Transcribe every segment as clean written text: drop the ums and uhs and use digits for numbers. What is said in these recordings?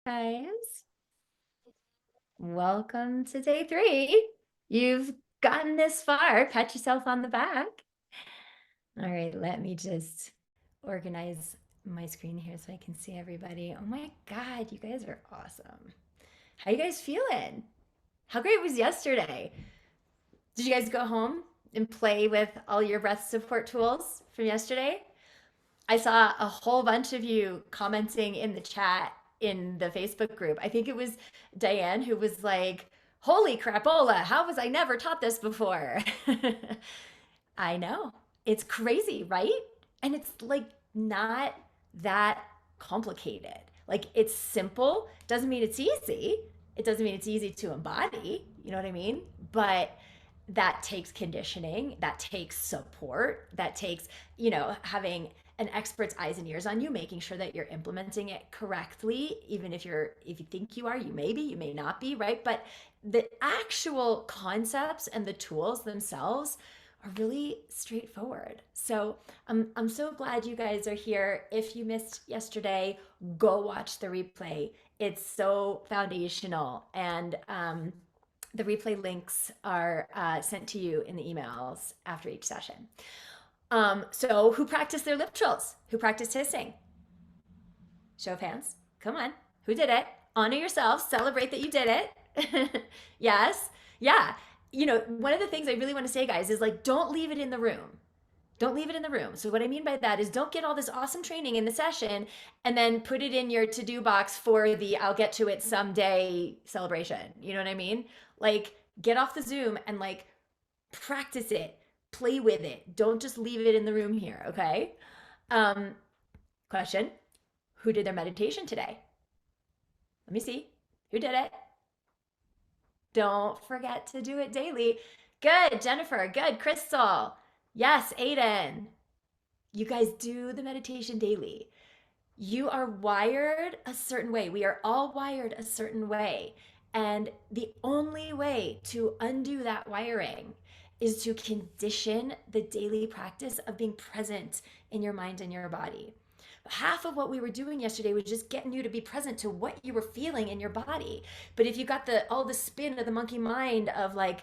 Guys, welcome to day 3. You've gotten this far. Pat yourself on the back. All right, let me just organize my screen here so I can see everybody. Oh my God, you guys are awesome. How you guys feeling? How great was yesterday? Did you guys go home and play with all your breath support tools from yesterday? I saw a whole bunch of you commenting in the chat in the Facebook group. I think it was Diane who was like, "Holy crapola, how was I never taught this before?" I know. It's crazy, right? And it's like not that complicated. Like it's simple, doesn't mean it's easy. It doesn't mean it's easy to embody, you know what I mean? But that takes conditioning, that takes support, that takes, having an expert's eyes and ears on you, making sure that you're implementing it correctly. Even if you think you are, you may be, you may not be, right? But the actual concepts and the tools themselves are really straightforward. So I'm so glad you guys are here. If you missed yesterday, go watch the replay. It's so foundational. And the replay links are sent to you in the emails after each session. So who practiced their lip trills? Who practiced hissing? Show of hands. Come on. Who did it? Honor yourself. Celebrate that you did it. Yes. Yeah. One of the things I really want to say, guys, is like, don't leave it in the room. Don't leave it in the room. So what I mean by that is don't get all this awesome training in the session and then put it in your to-do box for the I'll get to it someday celebration. You know what I mean? Like get off the Zoom and like practice it, play with it. Don't just leave it in the room here, okay? Um, Question, who did their meditation today? Let me see. Who did it? Don't forget to do it daily. Good, Jennifer. Good, Crystal. Yes, Aiden. You guys do the meditation daily. You are wired a certain way. We are all wired a certain way. And the only way to undo that wiring is to condition the daily practice of being present in your mind and your body. Half of what we were doing yesterday was just getting you to be present to what you were feeling in your body. But if you got all the spin of the monkey mind of like,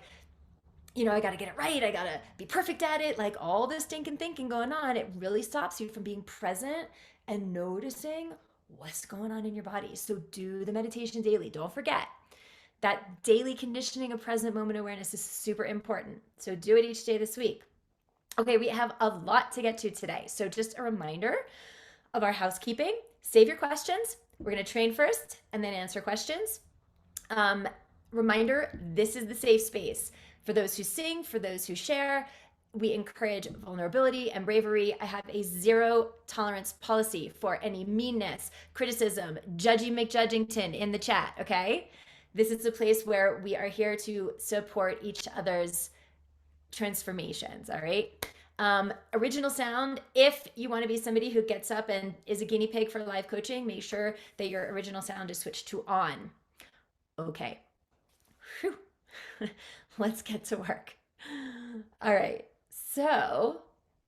I got to get it right, I got to be perfect at it, like all this stinking thinking going on, it really stops you from being present and noticing what's going on in your body. So do the meditation daily. Don't forget that daily conditioning of present moment awareness is super important. So do it each day this week. Okay, we have a lot to get to today. So just a reminder of our housekeeping. Save your questions. We're going to train first and then answer questions. Reminder, this is the safe space for those who sing, for those who share. We encourage vulnerability and bravery. I have a zero tolerance policy for any meanness, criticism, judgy McJudgington in the chat, okay? This is a place where we are here to support each other's transformations, all right? Original sound, if you want to be somebody who gets up and is a guinea pig for live coaching, make sure that your original sound is switched to on. Okay. Whew. Let's get to work. All right. So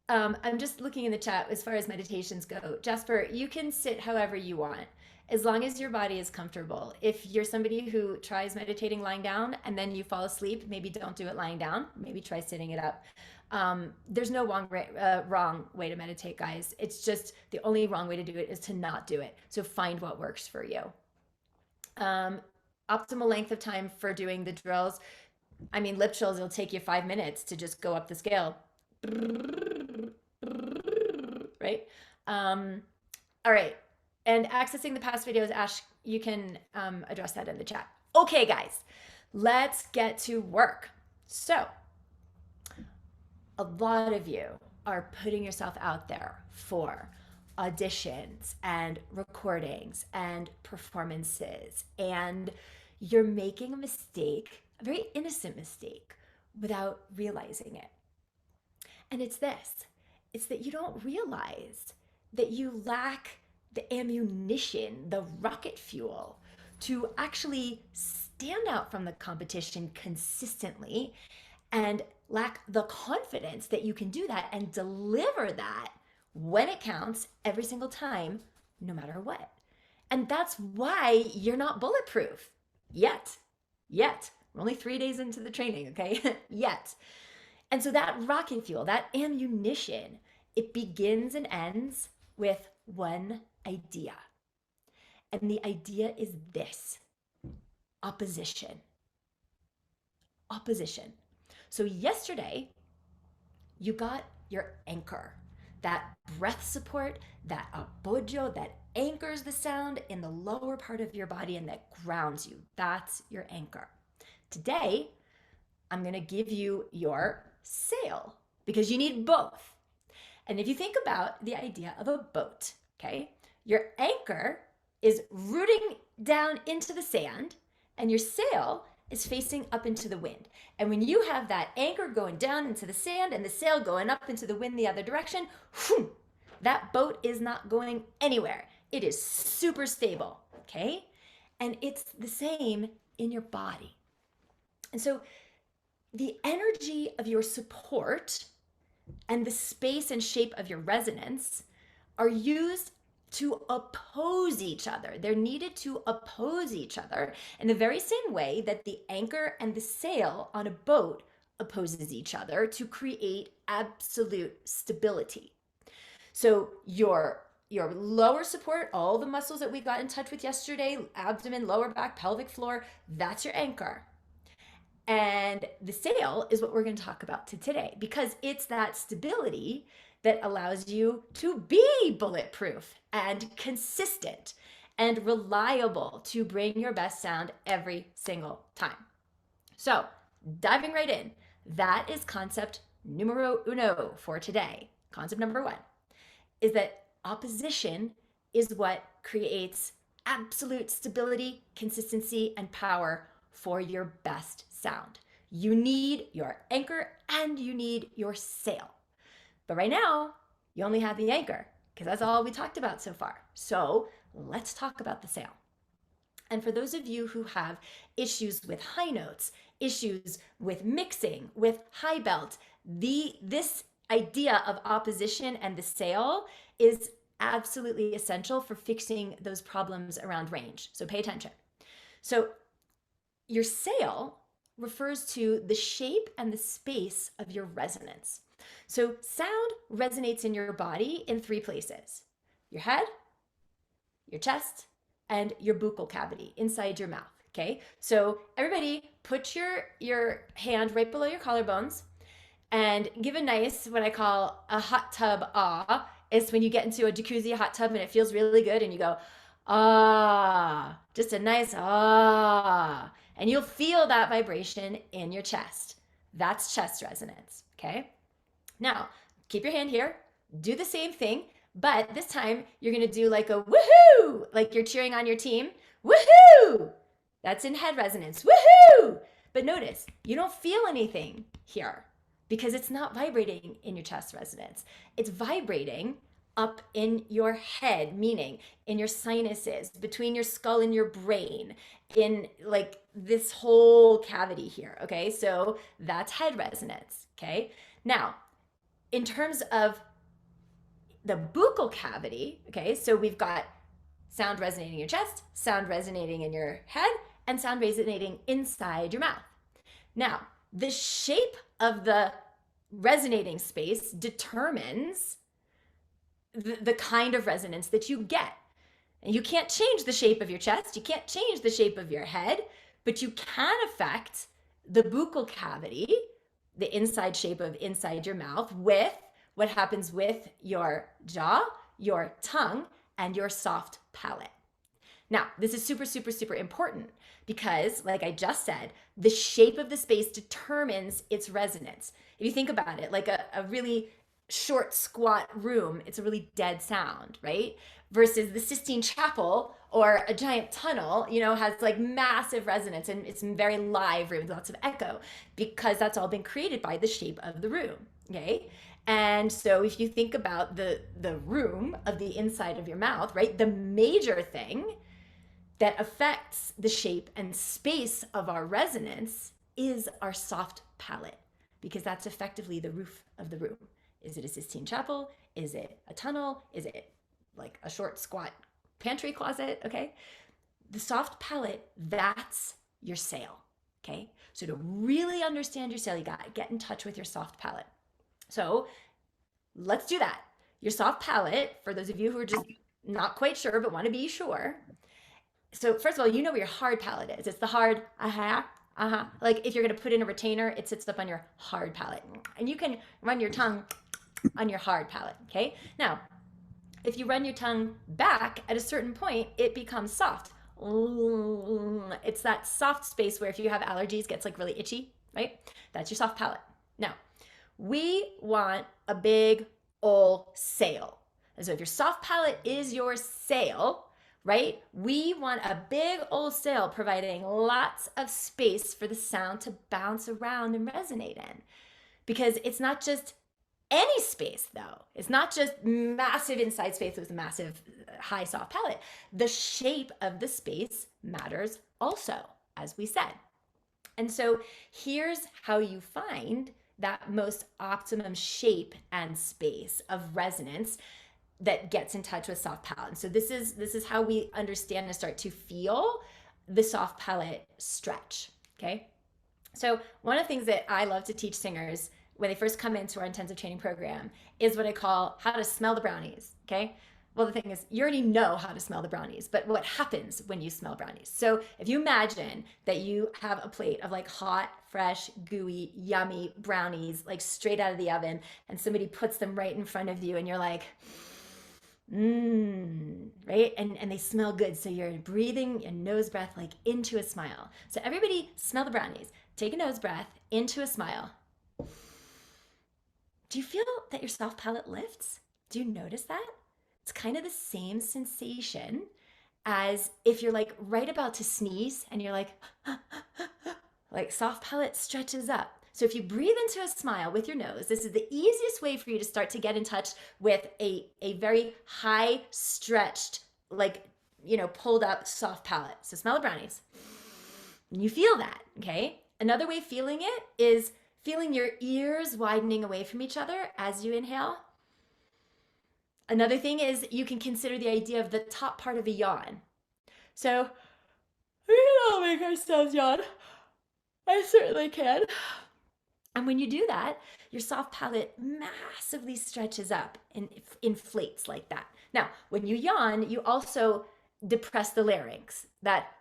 I'm just looking in the chat as far as meditations go. Jasper, you can sit however you want, as long as your body is comfortable. If you're somebody who tries meditating lying down and then you fall asleep, maybe don't do it lying down. Maybe try sitting it up. There's no wrong way to meditate, guys. It's just the only wrong way to do it is to not do it. So find what works for you. Optimal length of time for doing the drills. I mean, lip trills, it'll take you 5 minutes to just go up the scale. Right? All right. And accessing the past videos, Ash, you can address that in the chat. Okay, guys, let's get to work. So, a lot of you are putting yourself out there for auditions and recordings and performances, and you're making a mistake, a very innocent mistake, without realizing it. And it's that you don't realize that you lack the ammunition, the rocket fuel to actually stand out from the competition consistently and lack the confidence that you can do that and deliver that when it counts every single time, no matter what. And that's why you're not bulletproof yet. We're only 3 days into the training, okay? Yet. And so that rocket fuel, that ammunition, it begins and ends with one idea. And the idea is this: opposition. Opposition. So yesterday, you got your anchor, that breath support, that apoyo that anchors the sound in the lower part of your body and that grounds you. That's your anchor. Today, I'm going to give you your sail because you need both. And if you think about the idea of a boat, okay, your anchor is rooting down into the sand and your sail is facing up into the wind. And when you have that anchor going down into the sand and the sail going up into the wind the other direction, that boat is not going anywhere. It is super stable, okay? And it's the same in your body. And so the energy of your support and the space and shape of your resonance are used to oppose each other. They're needed to oppose each other in the very same way that the anchor and the sail on a boat opposes each other to create absolute stability. So your lower support, all the muscles that we got in touch with yesterday, abdomen, lower back, pelvic floor, that's your anchor. And the sail is what we're going to talk about today, because it's that stability that allows you to be bulletproof and consistent and reliable to bring your best sound every single time. So diving right in, that is concept numero uno for today. Concept number one is that opposition is what creates absolute stability, consistency, and power for your best sound. You need your anchor and you need your sail. But right now, you only have the anchor because that's all we talked about so far. So let's talk about the sail. And for those of you who have issues with high notes, issues with mixing, with high belt, this idea of opposition and the sail is absolutely essential for fixing those problems around range. So pay attention. So your sail refers to the shape and the space of your resonance. So sound resonates in your body in 3 places: your head, your chest, and your buccal cavity inside your mouth. Okay, so everybody put your hand right below your collarbones and give a nice, what I call a hot tub ah. It's when you get into a jacuzzi hot tub and it feels really good and you go, ah, just a nice ah. And you'll feel that vibration in your chest. That's chest resonance, okay? Now, keep your hand here, do the same thing, but this time you're gonna do like a woohoo, like you're cheering on your team, woohoo! That's in head resonance, woohoo! But notice, you don't feel anything here because it's not vibrating in your chest resonance. It's vibrating up in your head, meaning in your sinuses, between your skull and your brain, in like this whole cavity here, okay? So that's head resonance, okay? Now, in terms of the buccal cavity, okay, so we've got sound resonating in your chest, sound resonating in your head, and sound resonating inside your mouth. Now, the shape of the resonating space determines the kind of resonance that you get. And you can't change the shape of your chest, you can't change the shape of your head, but you can affect the buccal cavity, the inside shape of inside your mouth, with what happens with your jaw, your tongue, and your soft palate. Now, this is super, super, super important because, like I just said, the shape of the space determines its resonance. If you think about it, like a really short, squat room, it's a really dead sound, right? Versus the Sistine Chapel or a giant tunnel, has like massive resonance and it's a very live room with lots of echo because that's all been created by the shape of the room, okay? And so if you think about the room of the inside of your mouth, right, the major thing that affects the shape and space of our resonance is our soft palate, because that's effectively the roof of the room. Is it a Sistine Chapel? Is it a tunnel? Is it like a short, squat pantry closet, okay? The soft palate, that's your sail, okay? So to really understand your sail, you got to get in touch with your soft palate. So let's do that. Your soft palate, for those of you who are just not quite sure but want to be sure. So first of all, you know where your hard palate is. It's the hard, Like if you're going to put in a retainer, it sits up on your hard palate. And you can run your tongue on your hard palate, okay? Now, if you run your tongue back at a certain point, it becomes soft. It's that soft space where if you have allergies, gets like really itchy, right? That's your soft palate. Now, we want a big ol' sail. And so if your soft palate is your sail, right? We want a big old sail providing lots of space for the sound to bounce around and resonate in. Because it's not just any space though. It's not just massive inside space with a massive high soft palate. The shape of the space matters also, as we said. And so here's how you find that most optimum shape and space of resonance that gets in touch with soft palate. And so this is how we understand and start to feel the soft palate stretch, okay? So one of the things that I love to teach singers when they first come into our intensive training program is what I call how to smell the brownies, okay? Well, the thing is, you already know how to smell the brownies, but what happens when you smell brownies? So if you imagine that you have a plate of like hot, fresh, gooey, yummy brownies, like straight out of the oven, and somebody puts them right in front of you and you're like, right? And they smell good. So you're breathing a nose breath like into a smile. So everybody smell the brownies. Take a nose breath into a smile. Do you feel that your soft palate lifts? Do you notice that? It's kind of the same sensation as if you're like right about to sneeze and you're like soft palate stretches up. So if you breathe into a smile with your nose, this is the easiest way for you to start to get in touch with a very high stretched, like, pulled up soft palate. So smell the brownies. And you feel that, okay? Another way of feeling it is feeling your ears widening away from each other as you inhale. Another thing is you can consider the idea of the top part of a yawn. So we can all make ourselves yawn. I certainly can. And when you do that, your soft palate massively stretches up and inflates like that. Now, when you yawn, you also depress the larynx, that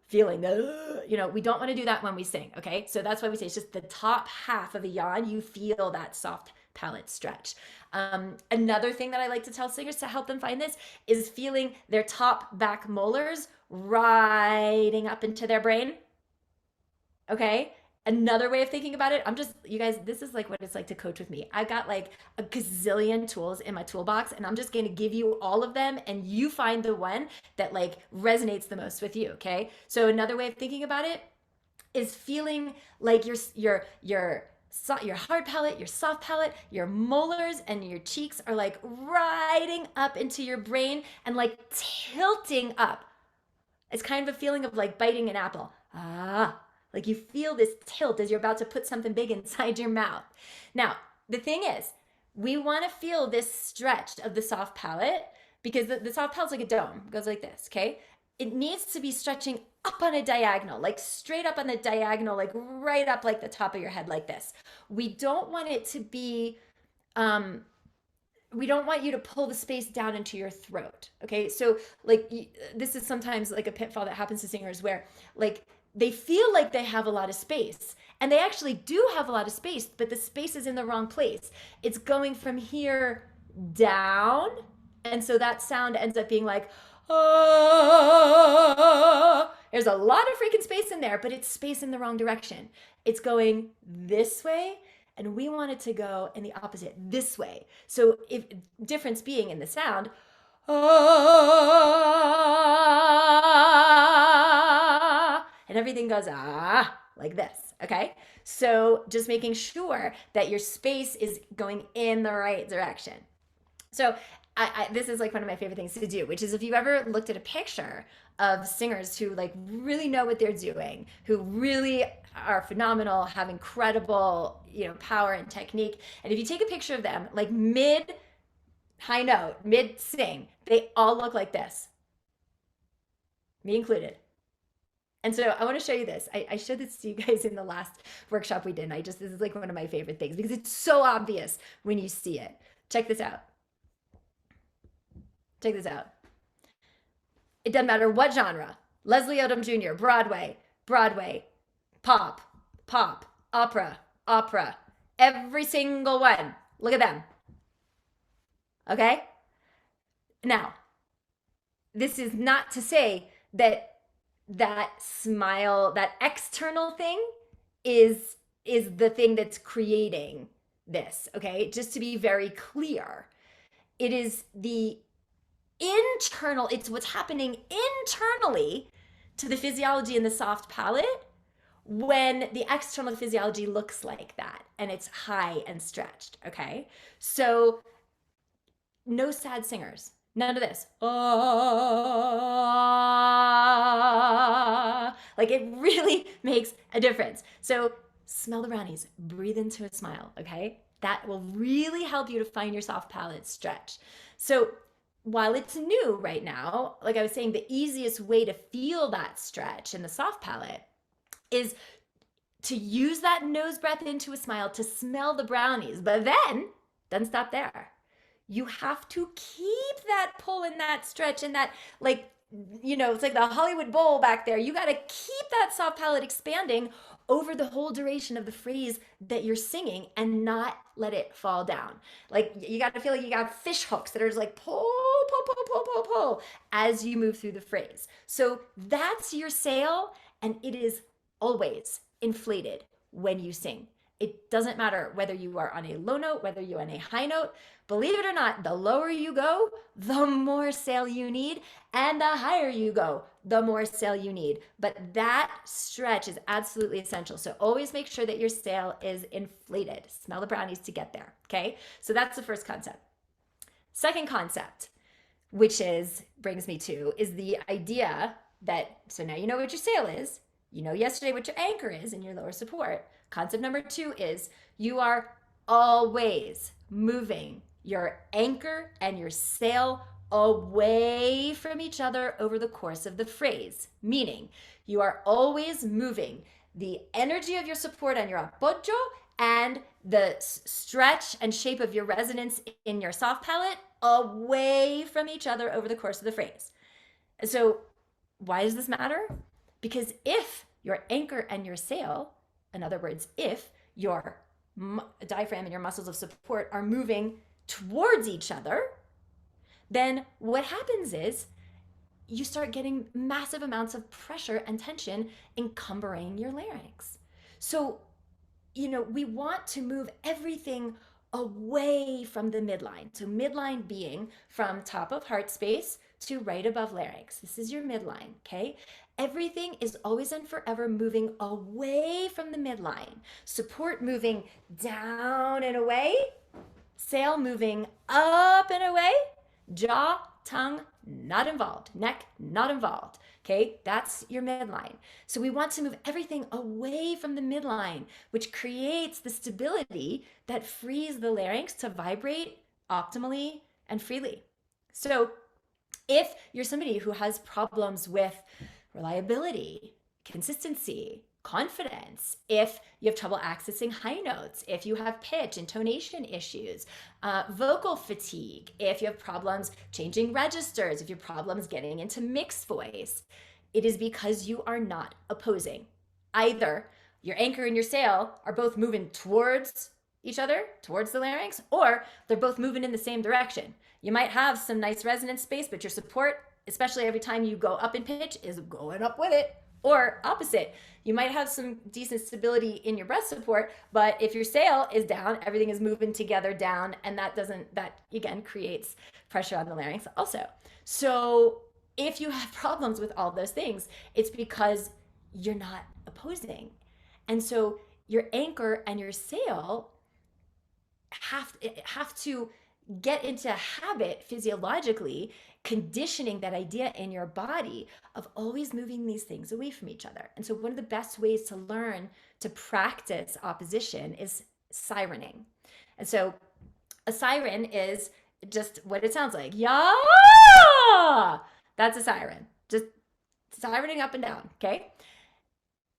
feeling, we don't want to do that when we sing, okay? So that's why we say it's just the top half of a yawn, you feel that soft palate stretch. Another thing that I like to tell singers to help them find this is feeling their top back molars riding up into their brain, okay? Another way of thinking about it, you guys, this is like what it's like to coach with me. I've got like a gazillion tools in my toolbox and I'm just going to give you all of them and you find the one that like resonates the most with you, okay? So another way of thinking about it is feeling like your hard palate, your soft palate, your molars and your cheeks are like riding up into your brain and like tilting up. It's kind of a feeling of like biting an apple. Like you feel this tilt as you're about to put something big inside your mouth. Now, the thing is, we want to feel this stretch of the soft palate because the soft palate's like a dome. It goes like this, okay? It needs to be stretching up on a diagonal, like straight up on the diagonal, like right up like the top of your head like this. We don't want it to be, we don't want you to pull the space down into your throat, okay? So like this is sometimes like a pitfall that happens to singers where like they feel like they have a lot of space and they actually do have a lot of space, but the space is in the wrong place. It's going from here down. And so that sound ends up being like, there's a lot of freaking space in there, but it's space in the wrong direction. It's going this way and we want it to go in the opposite, this way. So if difference being in the sound, and everything goes like this, okay? So just making sure that your space is going in the right direction. So this is like one of my favorite things to do, which is if you ever looked at a picture of singers who like really know what they're doing, who really are phenomenal, have incredible, power and technique. And if you take a picture of them like mid high note, mid sing, they all look like this, me included. And so I want to show you this. I showed this to you guys in the last workshop we did. And this is like one of my favorite things because it's so obvious when you see it. Check this out. Check this out. It doesn't matter what genre. Leslie Odom Jr., Broadway, Broadway, pop, pop, opera, opera. Every single one. Look at them. Okay? Now, this is not to say that that smile, that external thing is the thing that's creating this, okay? Just to be very clear. It is the internal, it's what's happening internally to the physiology in the soft palate when the external physiology looks like that and it's high and stretched, okay? So no sad singers. None of this. Oh, like it really makes a difference. So smell the brownies, breathe into a smile, okay? That will really help you to find your soft palate stretch. So while it's new right now, like I was saying, the easiest way to feel that stretch in the soft palate is to use that nose breath into a smile to smell the brownies, but then doesn't stop there. You have to keep that pull and that stretch and that, like, you know, it's like the Hollywood Bowl back there. You got to keep that soft palate expanding over the whole duration of the phrase that you're singing and not let it fall down. Like you got to feel like you got fish hooks that are just like pull, pull, pull, pull, pull, pull as you move through the phrase. So that's your sail, and it is always inflated when you sing. It doesn't matter whether you are on a low note, whether you're on a high note. Believe it or not, the lower you go, the more sail you need, and the higher you go, the more sail you need. But that stretch is absolutely essential. So always make sure that your sail is inflated. Smell the brownies to get there, okay? So that's the first concept. Second concept, which brings me to, is the idea that, so now you know what your sail is, you know yesterday what your anchor is and your lower support. Concept number 2 is you are always moving your anchor and your sail away from each other over the course of the phrase, meaning you are always moving the energy of your support and your apoyo and the stretch and shape of your resonance in your soft palate away from each other over the course of the phrase. So why does this matter? Because if your anchor and your sail, in other words, if your diaphragm and your muscles of support are moving towards each other, then what happens is you start getting massive amounts of pressure and tension encumbering your larynx. So, you know, we want to move everything away from the midline. So midline being from top of heart space to right above larynx. This is your midline, okay? Everything is always and forever moving away from the midline. Support moving down and away, sail moving up and away, jaw, tongue not involved, neck not involved. Okay, that's your midline. So we want to move everything away from the midline, which creates the stability that frees the larynx to vibrate optimally and freely. So if you're somebody who has problems with reliability, consistency, confidence, if you have trouble accessing high notes, if you have pitch, intonation issues, vocal fatigue, if you have problems changing registers, if you have problems getting into mixed voice, it is because you are not opposing. Either your anchor and your sail are both moving towards each other, towards the larynx, or they're both moving in the same direction. You might have some nice resonance space, but your support, especially every time you go up in pitch, is going up with it. Or opposite, you might have some decent stability in your breath support, but if your sail is down, everything is moving together down, and that again creates pressure on the larynx also. So if you have problems with all those things, it's because you're not opposing. And so your anchor and your sail have to get into a habit physiologically, conditioning that idea in your body of always moving these things away from each other. And so one of the best ways to learn to practice opposition is sirening. And so a siren is just what it sounds like. Yeah. That's a siren. Just sirening up and down, okay?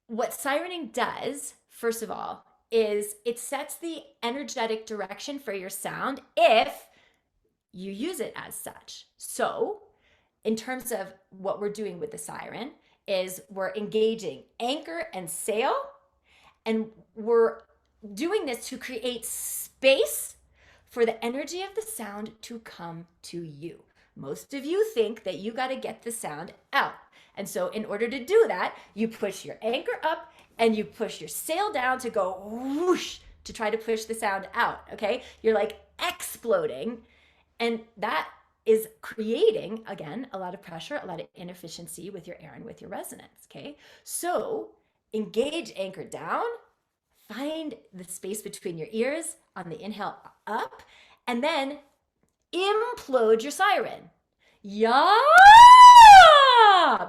What sirening does, first of all, is it sets the energetic direction for your sound if you use it as such. So, in terms of what we're doing with the siren, is we're engaging anchor and sail, and we're doing this to create space for the energy of the sound to come to you. Most of you think that you got to get the sound out. And so, in order to do that, you push your anchor up and you push your sail down to go whoosh to try to push the sound out. Okay. You're like exploding. And that is creating, again, a lot of pressure, a lot of inefficiency with your air and with your resonance. Okay. So, engage anchor down, find the space between your ears on the inhale up, and then implode your siren. Yeah!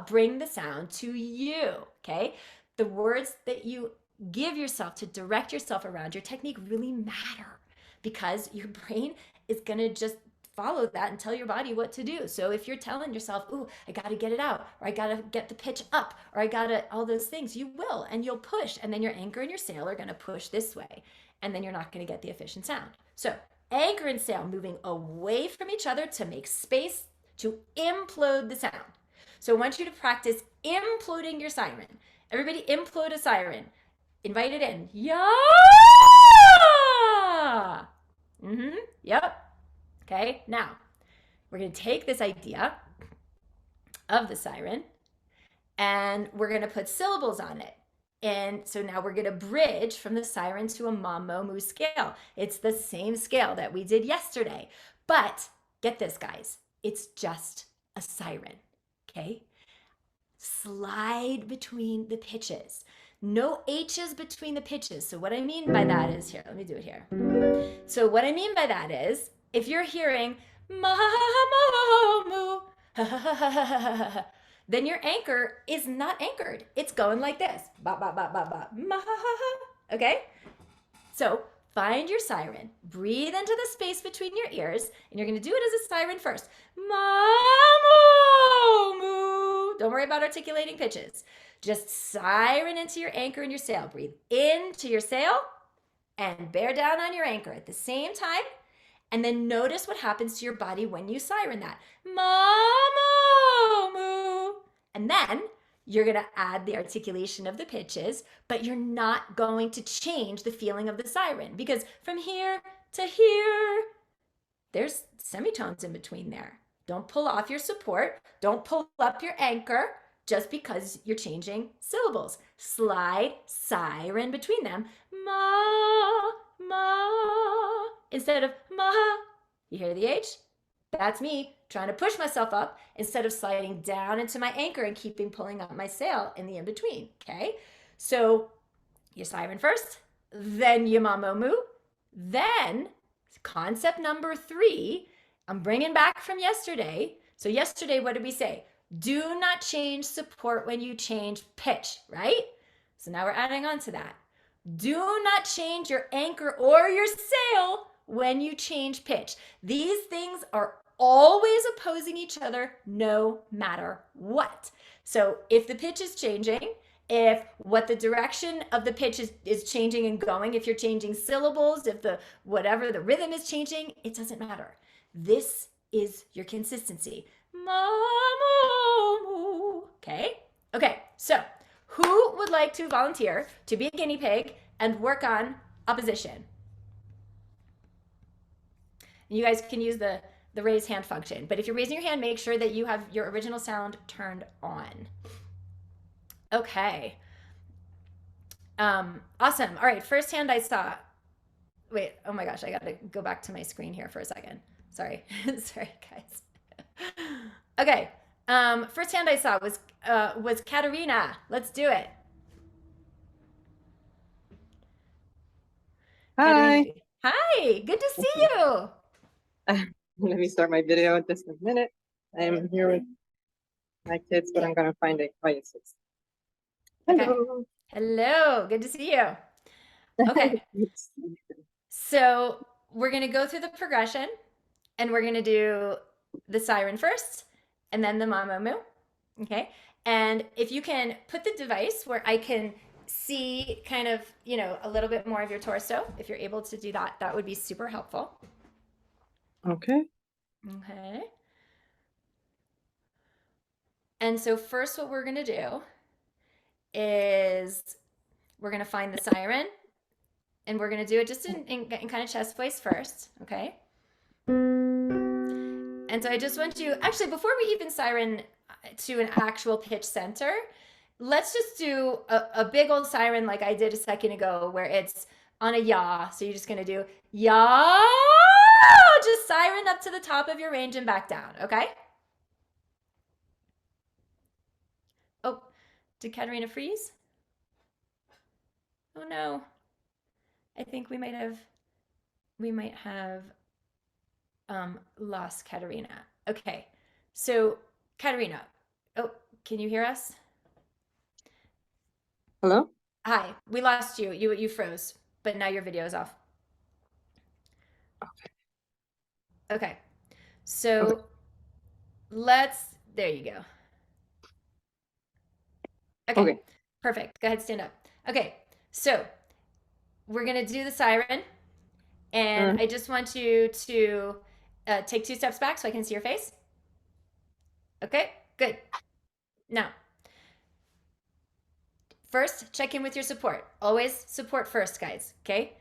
Bring the sound to you, okay? The words that you give yourself to direct yourself around your technique really matter because your brain is going to just follow that and tell your body what to do. So if you're telling yourself, ooh, I got to get it out, or I got to get the pitch up, or I got to all those things, you will, and you'll push. And then your anchor and your sail are going to push this way. And then you're not going to get the efficient sound. So anchor and sail moving away from each other to make space to implode the sound. So I want you to practice imploding your siren. Everybody implode a siren. Invite it in. Yeah. Yep. Okay, now we're going to take this idea of the siren and we're going to put syllables on it. And so now we're going to bridge from the siren to a ma, mo, mu scale. It's the same scale that we did yesterday. But get this, guys, it's just a siren, okay? Slide between the pitches. No H's between the pitches. So what I mean by that is, here, let me do it here. So what I mean by that is, if you're hearing ma, mo, mu, then your anchor is not anchored. It's going like this. Ba, ba, ba, ba, ba, ma, okay? So find your siren. Breathe into the space between your ears, and you're going to do it as a siren first. Ma, mo, mu. Don't worry about articulating pitches. Just siren into your anchor and your sail. Breathe into your sail and bear down on your anchor at the same time. And then notice what happens to your body when you siren that. Ma, mo, mu. And then you're going to add the articulation of the pitches, but you're not going to change the feeling of the siren because from here to here, there's semitones in between there. Don't pull off your support. Don't pull up your anchor just because you're changing syllables. Slide siren between them. Ma, ma. Instead of ma, you hear the H? That's me trying to push myself up instead of sliding down into my anchor and keeping pulling up my sail in the in-between, okay? So you siren first, then you ma, mo, mu, then concept number 3, I'm bringing back from yesterday. So yesterday, what did we say? Do not change support when you change pitch, right? So now we're adding on to that. Do not change your anchor or your sail when you change pitch. These things are always opposing each other no matter what. So if the pitch is changing, if what the direction of the pitch is changing and going, if you're changing syllables, if the whatever the rhythm is changing, it doesn't matter. This is your consistency. Ma, mo, mu. Okay? Okay, so who would like to volunteer to be a guinea pig and work on opposition? You guys can use the raise hand function, but if you're raising your hand, make sure that you have your original sound turned on. Okay. Awesome. All right, first hand I saw. Wait, oh my gosh, I gotta go back to my screen here for a second. Sorry. Sorry, guys. Okay. First hand I saw was Katerina. Let's do it. Hi. Katerina. Hi, good to see you. Let me start my video in just a minute. I'm here with my kids, but I'm going to find a quiet space. Okay. Hello, good to see you. Okay. So we're going to go through the progression. And we're going to do the siren first and then the mama moo. Okay. And if you can put the device where I can see kind of, a little bit more of your torso, if you're able to do that, that would be super helpful. Okay. Okay. And so first what we're going to do is we're going to find the siren and we're going to do it just in kind of chest voice first. Okay. And so I just want you, actually, before we even siren to an actual pitch center, let's just do a big old siren like I did a second ago where it's on a yaw. So you're just going to do yaw, just siren up to the top of your range and back down. Okay. Oh, did Katerina freeze? Oh no. I think we might have lost Katerina. Okay. So Katerina, oh, can you hear us? Hello? Hi, we lost you. You froze, but now your video is off. Okay. So there you go. Okay. Perfect. Go ahead, stand up. Okay. So we're going to do the siren. And I just want you to take 2 steps back so I can see your face. Okay, good. Now, first, check in with your support. Always support first, guys, okay?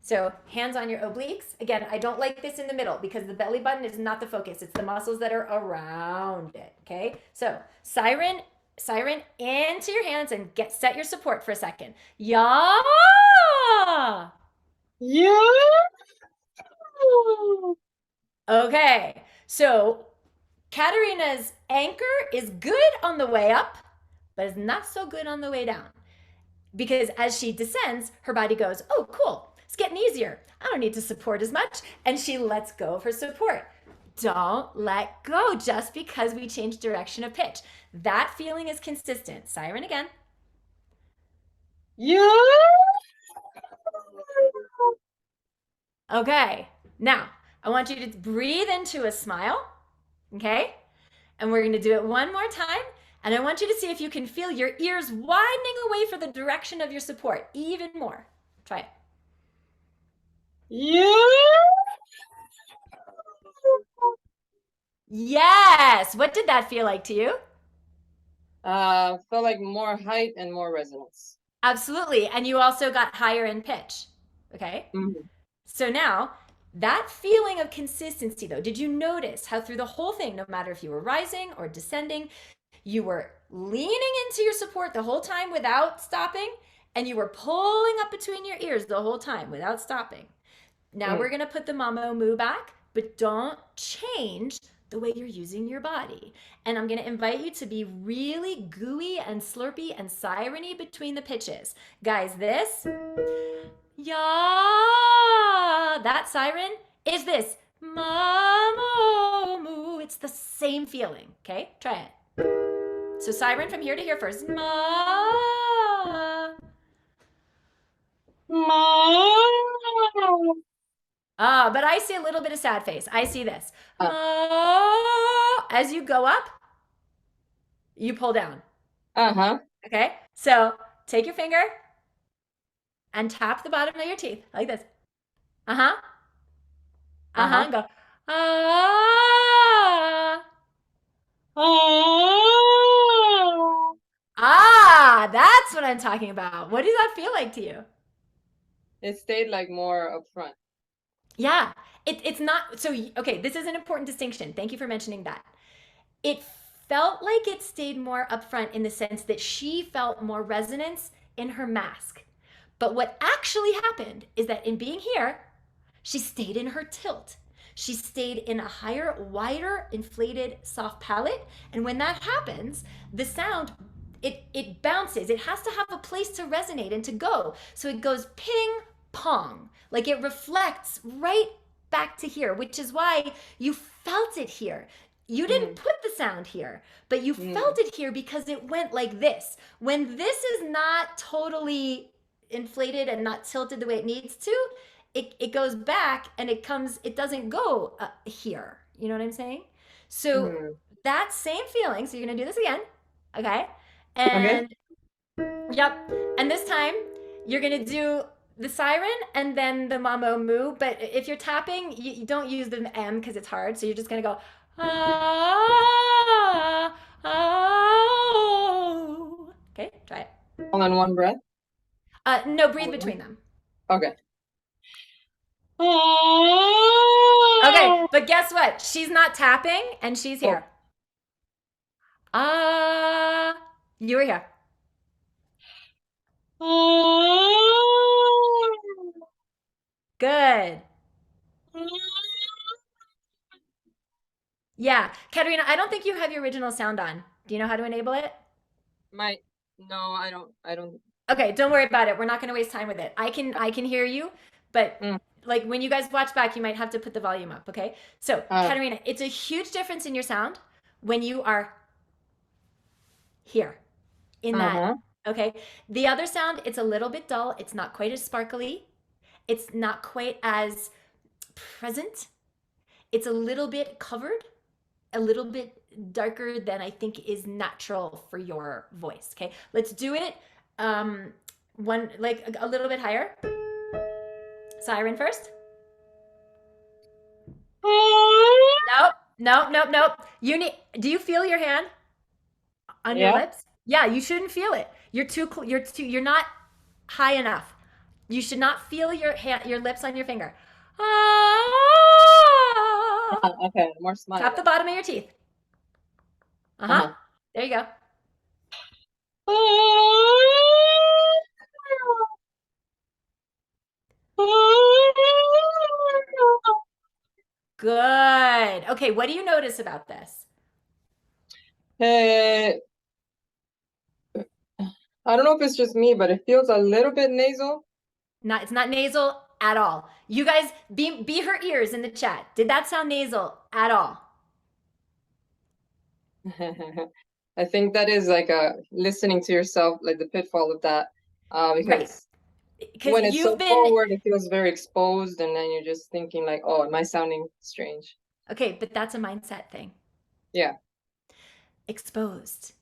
So hands on your obliques. Again, I don't like this in the middle because the belly button is not the focus. It's the muscles that are around it, okay? So siren into your hands and set your support for a second. Yeah. Yeah. Okay, so Katerina's anchor is good on the way up, but is not so good on the way down. Because as she descends, her body goes, oh, cool, it's getting easier. I don't need to support as much. And she lets go of her support. Don't let go just because we change direction of pitch. That feeling is consistent. Siren again. Yeah. Okay, now I want you to breathe into a smile, okay? And we're gonna do it one more time. And I want you to see if you can feel your ears widening away for the direction of your support even more. Try it. Yeah. Yes. What did that feel like to you? Felt like more height and more resonance. Absolutely. And you also got higher in pitch. Okay. Mm-hmm. So now that feeling of consistency, though, did you notice how through the whole thing, no matter if you were rising or descending, you were leaning into your support the whole time without stopping, and you were pulling up between your ears the whole time without stopping. Now we're going to put the mamo moo back, but don't change the way you're using your body. And I'm going to invite you to be really gooey and slurpy and siren-y between the pitches. Guys, this, yeah, that siren is this, mamo moo. It's the same feeling, okay? Try it. So siren from here to here first. Ma. Ma. But I see a little bit of sad face. I see this. Ma. As you go up, you pull down. Uh-huh. Okay? So take your finger and tap the bottom of your teeth like this. Uh-huh. Uh-huh. And go. Ah. That's what I'm talking about. What does that feel like to you? It stayed like more up front. Yeah, it's not. So, okay, this is an important distinction. Thank you for mentioning that. It felt like it stayed more up front in the sense that she felt more resonance in her mask. But what actually happened is that in being here, she stayed in her tilt. She stayed in a higher, wider, inflated, soft palate. And when that happens, the sound, it bounces. It has to have a place to resonate and to go. So it goes ping, pong. Like it reflects right back to here, which is why you felt it here. You didn't put the sound here, but you felt it here because it went like this. When this is not totally inflated and not tilted the way it needs to, it goes back and it doesn't go here. You know what I'm saying? So Mm. that same feeling, so you're gonna do this again, okay? Okay. And yep, and this time you're gonna do the siren and then the mamo moo. But if you're tapping, you don't use the M because it's hard. So you're just gonna go ah oh. Okay, try it. All in one breath. No, breathe Okay. between them. Okay. Okay, but guess what? She's not tapping and she's Oh. here. Ah, you were here. Good. Yeah, Katerina, I don't think you have your original sound on. Do you know how to enable it? My no, I don't. Okay, don't worry about it. We're not going to waste time with it. I can hear you, but Mm. like when you guys watch back, you might have to put the volume up, okay? So, Uh, Katerina, it's a huge difference in your sound when you are here in that, uh-huh. okay? The other sound, it's a little bit dull. It's not quite as sparkly. It's not quite as present. It's a little bit covered, a little bit darker than I think is natural for your voice. Okay, let's do it. One like a little bit higher. Siren first. Nope, nope, nope, nope. You need. Do you feel your hand on your Yeah. lips? Yeah, you shouldn't feel it. You're too. You're too. You're not high enough. You should not feel your hand, your lips on your finger. Ah! Okay. More smile Tap the bottom of your teeth. Uh then. huh. Uh-huh. There you go. Good. Okay, what do you notice about this? Hey, I don't know if it's just me, but it feels a little bit nasal. Not it's not nasal at all. You guys be her ears in the chat. Did that sound nasal at all? I think that is like a listening to yourself, like the pitfall of that. Right. Because Because when it's you've so been forward, it feels very exposed, and then you're just thinking like, oh, am I sounding strange? okay, but that's a mindset thing. Yeah. Exposed.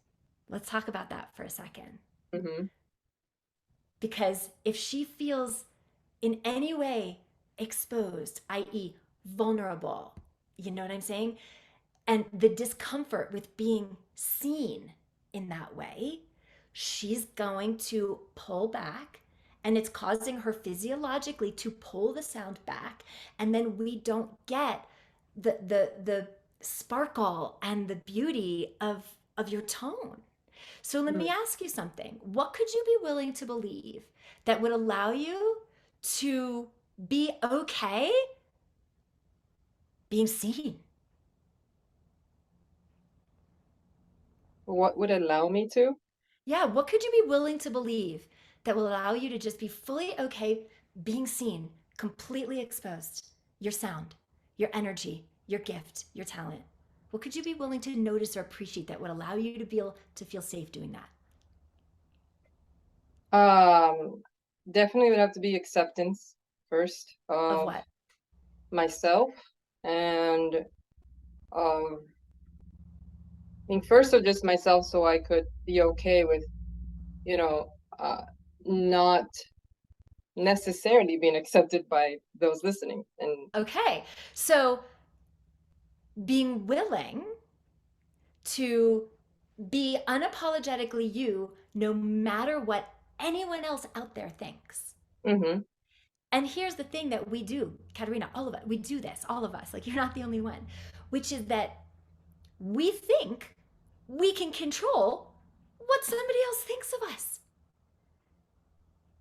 Let's talk about that for a second. Mm-hmm. Because if she feels in any way exposed, i.e., vulnerable, you know what I'm saying? And the discomfort with being seen in that way, she's going to pull back and it's causing her physiologically to pull the sound back, and then we don't get the sparkle and the beauty of your tone. So let me ask you something. What could you be willing to believe that would allow you to be okay being seen? What would allow me to? Yeah, what could you be willing to believe that will allow you to just be fully okay being seen, completely exposed? Your sound, your energy, your gift, your talent. What could you be willing to notice or appreciate that would allow you to feel safe doing that? Um, Definitely would have to be acceptance first Of of what? myself, and I mean, first of just myself, so I could be okay with, you know, not necessarily being accepted by those listening. And Okay. So being willing to be unapologetically you no matter what anyone else out there thinks. mm-hmm, And here's the thing that we do, Katerina, all of us, we do this, all of us, like you're not the only one, which is that we think we can control what somebody else thinks of us.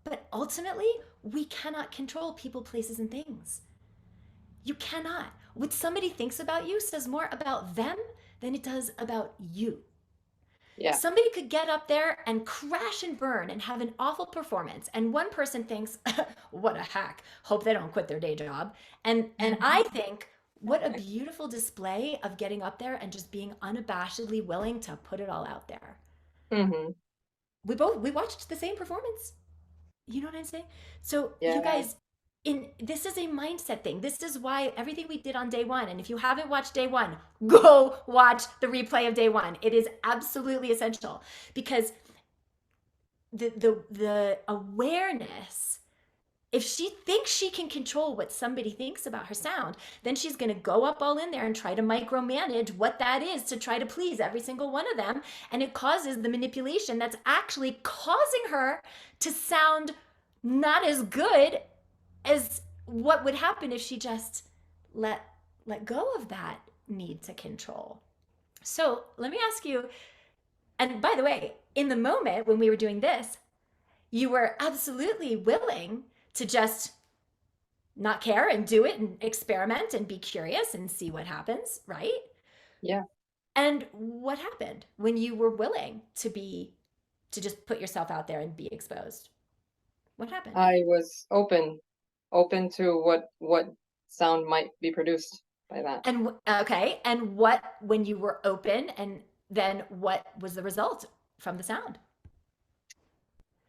But ultimately, we cannot control people, places, and things. You cannot. What somebody thinks about you says more about them than it does about you. yeah. Somebody could get up there and crash and burn and have an awful performance, and one person thinks, what a hack, hope they don't quit their day job. And I think, what a beautiful display of getting up there and just being unabashedly willing to put it all out there. Mm-hmm, We watched the same performance. You know what I'm saying? So you yeah. guys, this is a mindset thing. This is why everything we did on day one, and if you haven't watched day one, go watch the replay of day one. It is absolutely essential, because the awareness, if she thinks she can control what somebody thinks about her sound, then she's going to go up all in there and try to micromanage what that is to try to please every single one of them. And it causes the manipulation that's actually causing her to sound not as good as what would happen if she just let go of that need to control. So let me ask you, and by the way, in the moment when we were doing this, you were absolutely willing to just not care and do it and experiment and be curious and see what happens, right? Yeah. And what happened when you were willing to just put yourself out there and be exposed? What happened? I was open to what sound might be produced by that. And okay, and what, when you were open, and then what was the result from the sound?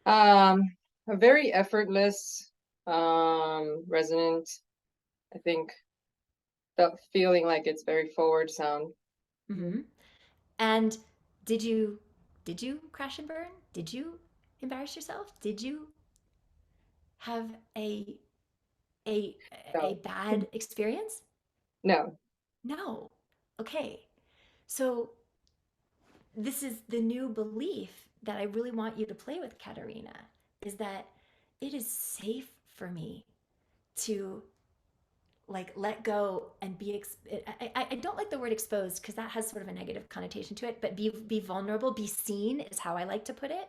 A very effortless, resonant, I think, the feeling like it's very forward sound. Mm-hmm. And did you crash and burn? Did you embarrass yourself? Did you have a a So bad experience? no. No. Okay. So this is the new belief that I really want you to play with, Katerina, is that it is safe for me to like let go and I don't like the word exposed because that has sort of a negative connotation to it, but be vulnerable, be seen is how I like to put it.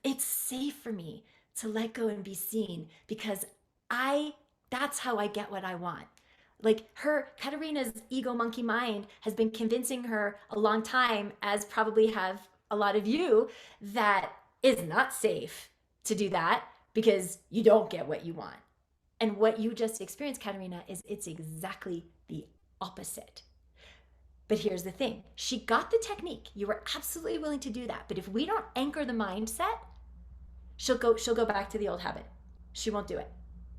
It's safe for me to let go and be seen, because I that's how I get what I want. Like, her, Katerina's ego monkey mind has been convincing her a long time, as probably have a lot of you, that it's not safe to do that because you don't get what you want. And what you just experienced, Katerina, is it's exactly the opposite. But here's the thing, she got the technique. You were absolutely willing to do that. But if we don't anchor the mindset, she'll go back to the old habit. She won't do it.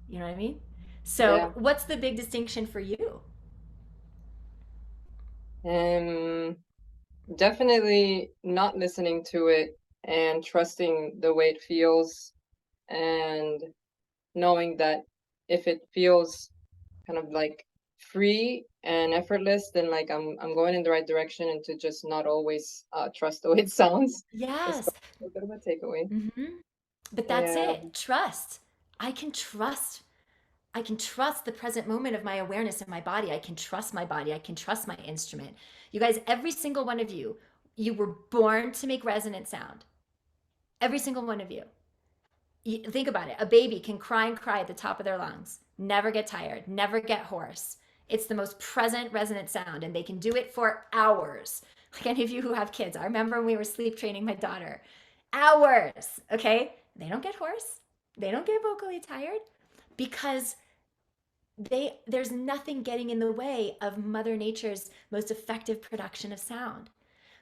You know what I mean? So Yeah. what's the big distinction for you? Um, Definitely not listening to it and trusting the way it feels, and knowing that if it feels kind of like free and effortless, then like I'm going in the right direction, and to just not always trust the way it sounds. It's Yes. a bit of a takeaway. Mm-hmm. But that's Yeah. it. Trust. I can trust. I can trust the present moment of my awareness in my body. I can trust my body. I can trust my instrument. You guys, every single one of you, you were born to make resonant sound. Every single one of you. Think about it. A baby can cry and cry at the top of their lungs, never get tired, never get hoarse. It's the most present, resonant sound, and they can do it for hours. Like any of you who have kids, I remember when we were sleep training my daughter. Hours, okay? They don't get hoarse, they don't get vocally tired, because there's nothing getting in the way of Mother Nature's most effective production of sound.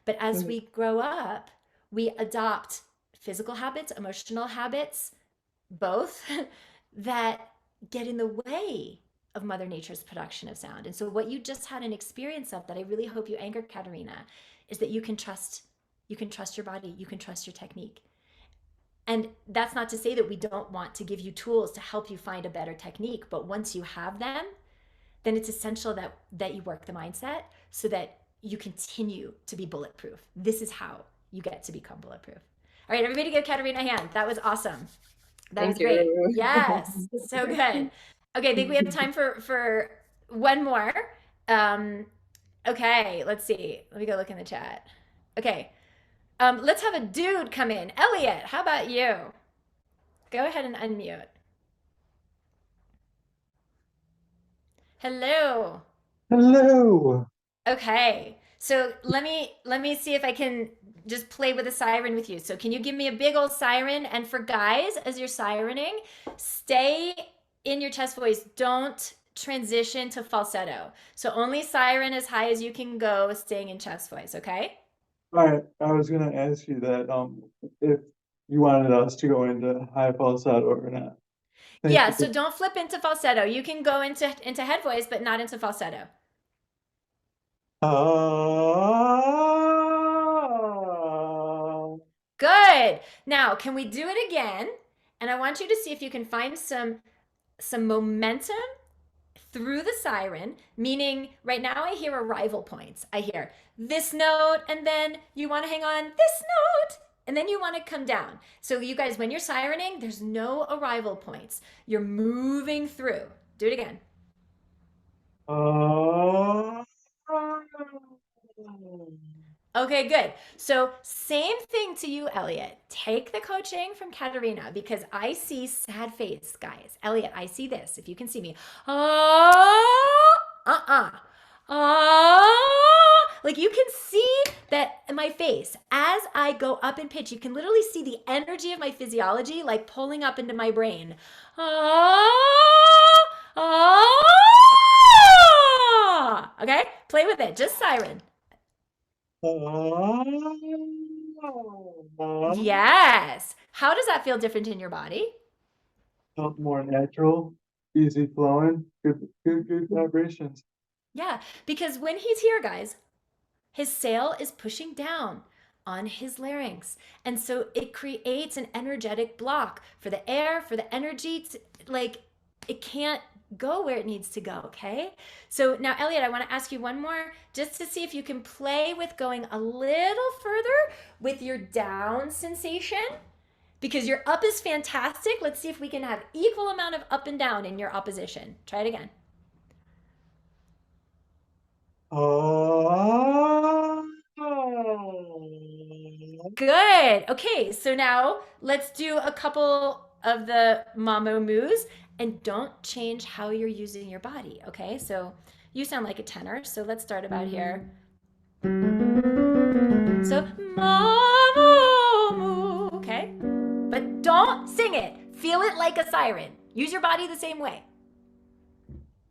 But as Mhm. we grow up, we adopt physical habits, emotional habits, both, that get in the way of Mother Nature's production of sound. And so what you just had an experience of, that I really hope you anchored, Katerina, is that you can trust your body, you can trust your technique. And that's not to say that we don't want to give you tools to help you find a better technique, but once you have them, then it's essential that you work the mindset so that you continue to be bulletproof. This is how you get to become bulletproof. All right, everybody give Katerina a hand. That was awesome. That was Thank great. you. Yes, so good. Okay, I think we have time for one more. Um, okay, let's see. Let me go look in the chat. Okay, let's have a dude come in. Elliot, how about you? Go ahead and unmute. Hello. Hello. Okay, so let me see if I can just play with a siren with you. So can you give me a big old siren? And for guys, as you're sirening, stay in your chest voice. Don't transition to falsetto. So only siren as high as you can go, staying in chest voice, okay? All right, I was gonna ask you that if you wanted us to go into high falsetto or not. Yeah, you. so don't flip into falsetto. You can go into head voice, but not into falsetto. Ah. Good. Now, can we do it again? And I want you to see if you can find some momentum through the siren, meaning right now I hear arrival points. I hear this note, and then you want to hang on this note, and then you want to come down. So, you guys, when you're sirening, there's no arrival points. You're moving through. Do it again. Ah. Okay, good. So, same thing to you, Elliot. Take the coaching from Katerina because I see sad face, guys. Elliot, I see this. If you can see me. Oh, like you can see that in my face as I go up in pitch. You can literally see the energy of my physiology like pulling up into my brain. Okay, play with it. Just siren. Yes. How does that feel different in your body? Felt more natural, easy flowing, good vibrations. Yeah, because when he's here, guys, his sail is pushing down on his larynx. And so it creates an energetic block for the air, for the energy to, like, it can't go where it needs to go, okay? So now, Elliot, I want to ask you one more just to see if you can play with going a little further with your down sensation because your up is fantastic. Let's see if we can have equal amount of up and down in your opposition. Try it again. Ah. Good. Okay, so now let's do a couple of the mamo moves and don't change how you're using your body, okay? So you sound like a tenor, so let's start about here. So mamo moo, okay? But don't sing it. Feel it like a siren. Use your body the same way.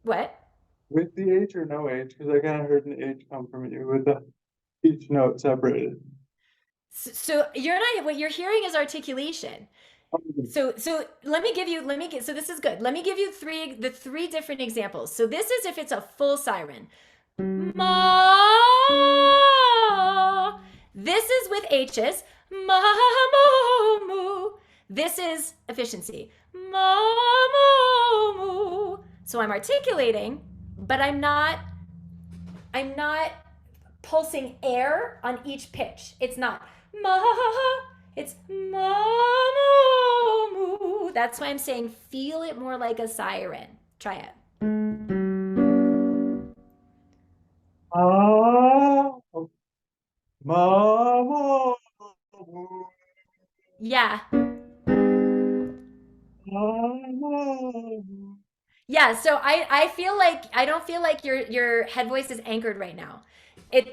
What? With the H or no H? Because I kind of heard an H come from you with each note separated. So you're not what you're hearing is articulation. So so this is good. Let me give you the three different examples. So this is if it's a full siren. Ma. This is with H's. Ma mo moo. This is efficiency. Ma mo moo. So I'm articulating, but I'm not pulsing air on each pitch. It's not ma, it's ma moo. That's why I'm saying feel it more like a siren. Try it. Ah. Mama. Yeah. Mama. Yeah, so I feel like I don't feel like your head voice is anchored right now.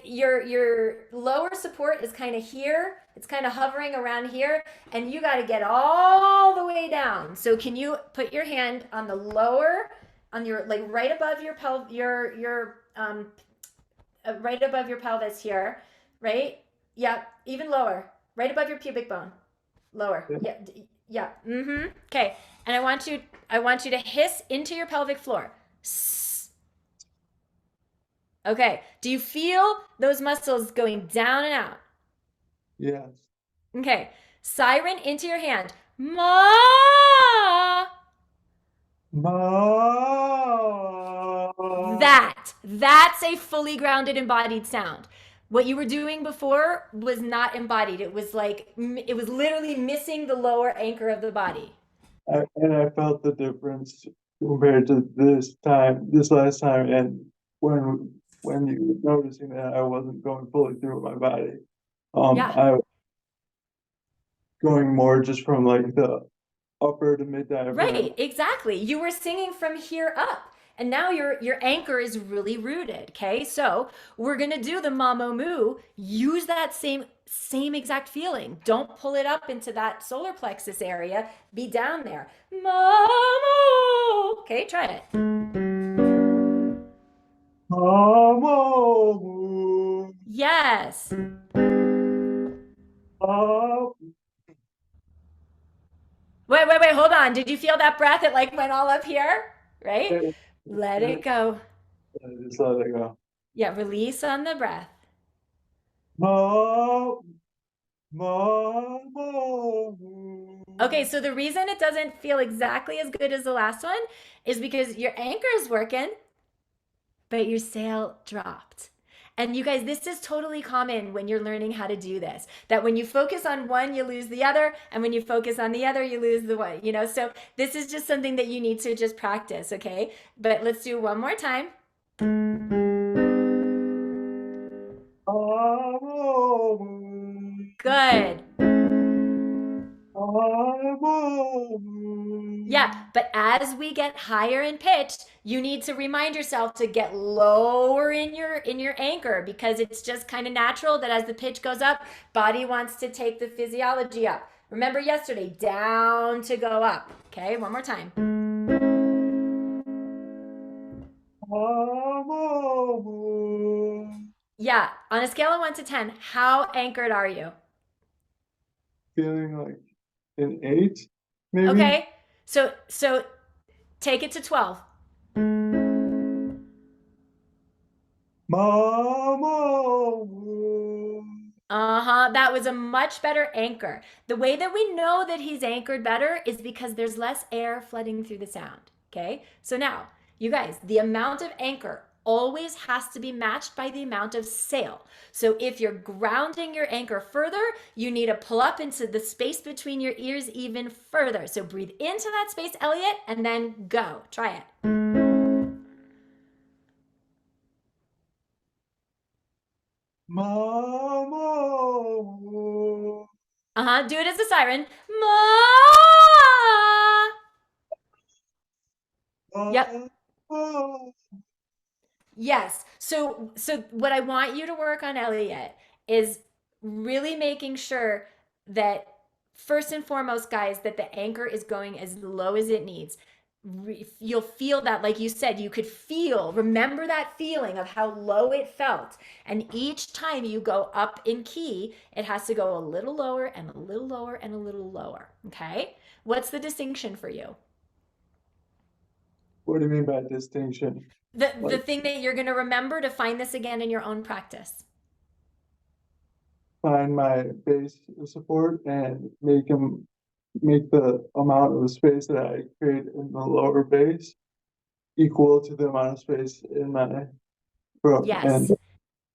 Your lower support is kind of here. It's kind of hovering around here, and you got to get all the way down. So can you put your hand on the lower, on your like right above your right above your pelvis here, right? Yeah, even lower, right above your pubic bone, lower. Yeah, yeah. Mm-hmm. Okay, and I want you to hiss into your pelvic floor. Okay. Do you feel those muscles going down and out? Yes. Okay. Siren into your hand. Ma. Ma. That's a fully grounded embodied sound. What you were doing before was not embodied. It was literally missing the lower anchor of the body. And I felt the difference compared to this last time, and when you were noticing that I wasn't going fully through my body, Yeah. I was going more just from like the upper to mid diaphragm. Right, exactly. You were singing from here up. And now your anchor is really rooted. Okay, so we're gonna do the mamo moo. Use that same exact feeling. Don't pull it up into that solar plexus area. Be down there. Mamo. Okay, try it. Mama. Yes. Oh. Wait, hold on. Did you feel that breath? It like went all up here, right? Yeah, Let yeah, it go. just let it go. Yeah, release on the breath. Mo, mo. Okay, so the reason it doesn't feel exactly as good as the last one is because your anchor is working, but your sail dropped. And you guys, this is totally common when you're learning how to do this. That when you focus on one, you lose the other, and when you focus on the other, you lose the one, you know? So this is just something that you need to just practice, okay? But let's do it one more time. Mo, Good. mo. Yeah, but as we get higher in pitch, you need to remind yourself to get lower in your anchor, because it's just kind of natural that as the pitch goes up, body wants to take the physiology up. Remember yesterday, down to go up. Okay, one more time. Mo. Yeah, on a scale of 1 to 10, how anchored are you? Feeling like an 8, maybe. Okay, so take it to 12. Mo. That was a much better anchor. The way that we know that he's anchored better is because there's less air flooding through the sound. Okay, so now, you guys, the amount of anchor always has to be matched by the amount of sail. So if you're grounding your anchor further, you need to pull up into the space between your ears even further. So breathe into that space, Elliot, and then go. Try it. Mo. Do it as a siren. Ma. Yep. Mo. Yes. So what I want you to work on, Elliot, is really making sure that first and foremost, guys, that the anchor is going as low as it needs. You'll feel that, like you said, you could remember that feeling of how low it felt. And each time you go up in key, it has to go a little lower and a little lower and a little lower. Okay? What's the distinction for you? What do you mean by distinction? The thing that you're going to remember to find this again in your own practice. Find my base support and make the amount of space that I create in the lower base equal to the amount of space in my throat. And Yes,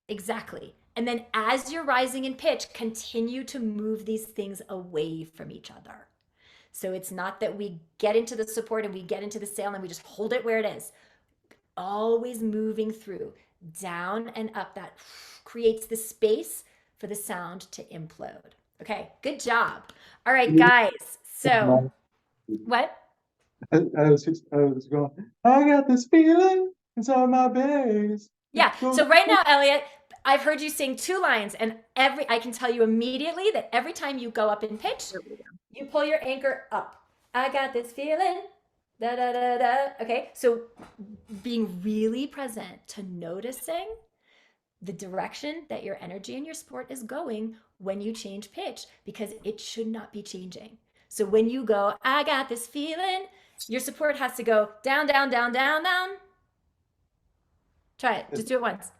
exactly. And then as you're rising in pitch, continue to move these things away from each other. So it's not that we get into the support and we get into the sail and we just hold it where it is. Always moving through, down and up. That creates the space for the sound to implode. Okay, good job. All right, guys. So, what? I was going, I got this feeling inside my base. Yeah. So right now, Elliot, I've heard you sing 2 lines, and I can tell you immediately that every time you go up in pitch, you pull your anchor up. I got this feeling. Da da da da. Okay. So being really present to noticing the direction that your energy and your sport is going when you change pitch, because it should not be changing. So when you go, I got this feeling, your support has to go down, down, down, down, down. Try it. Just do it once.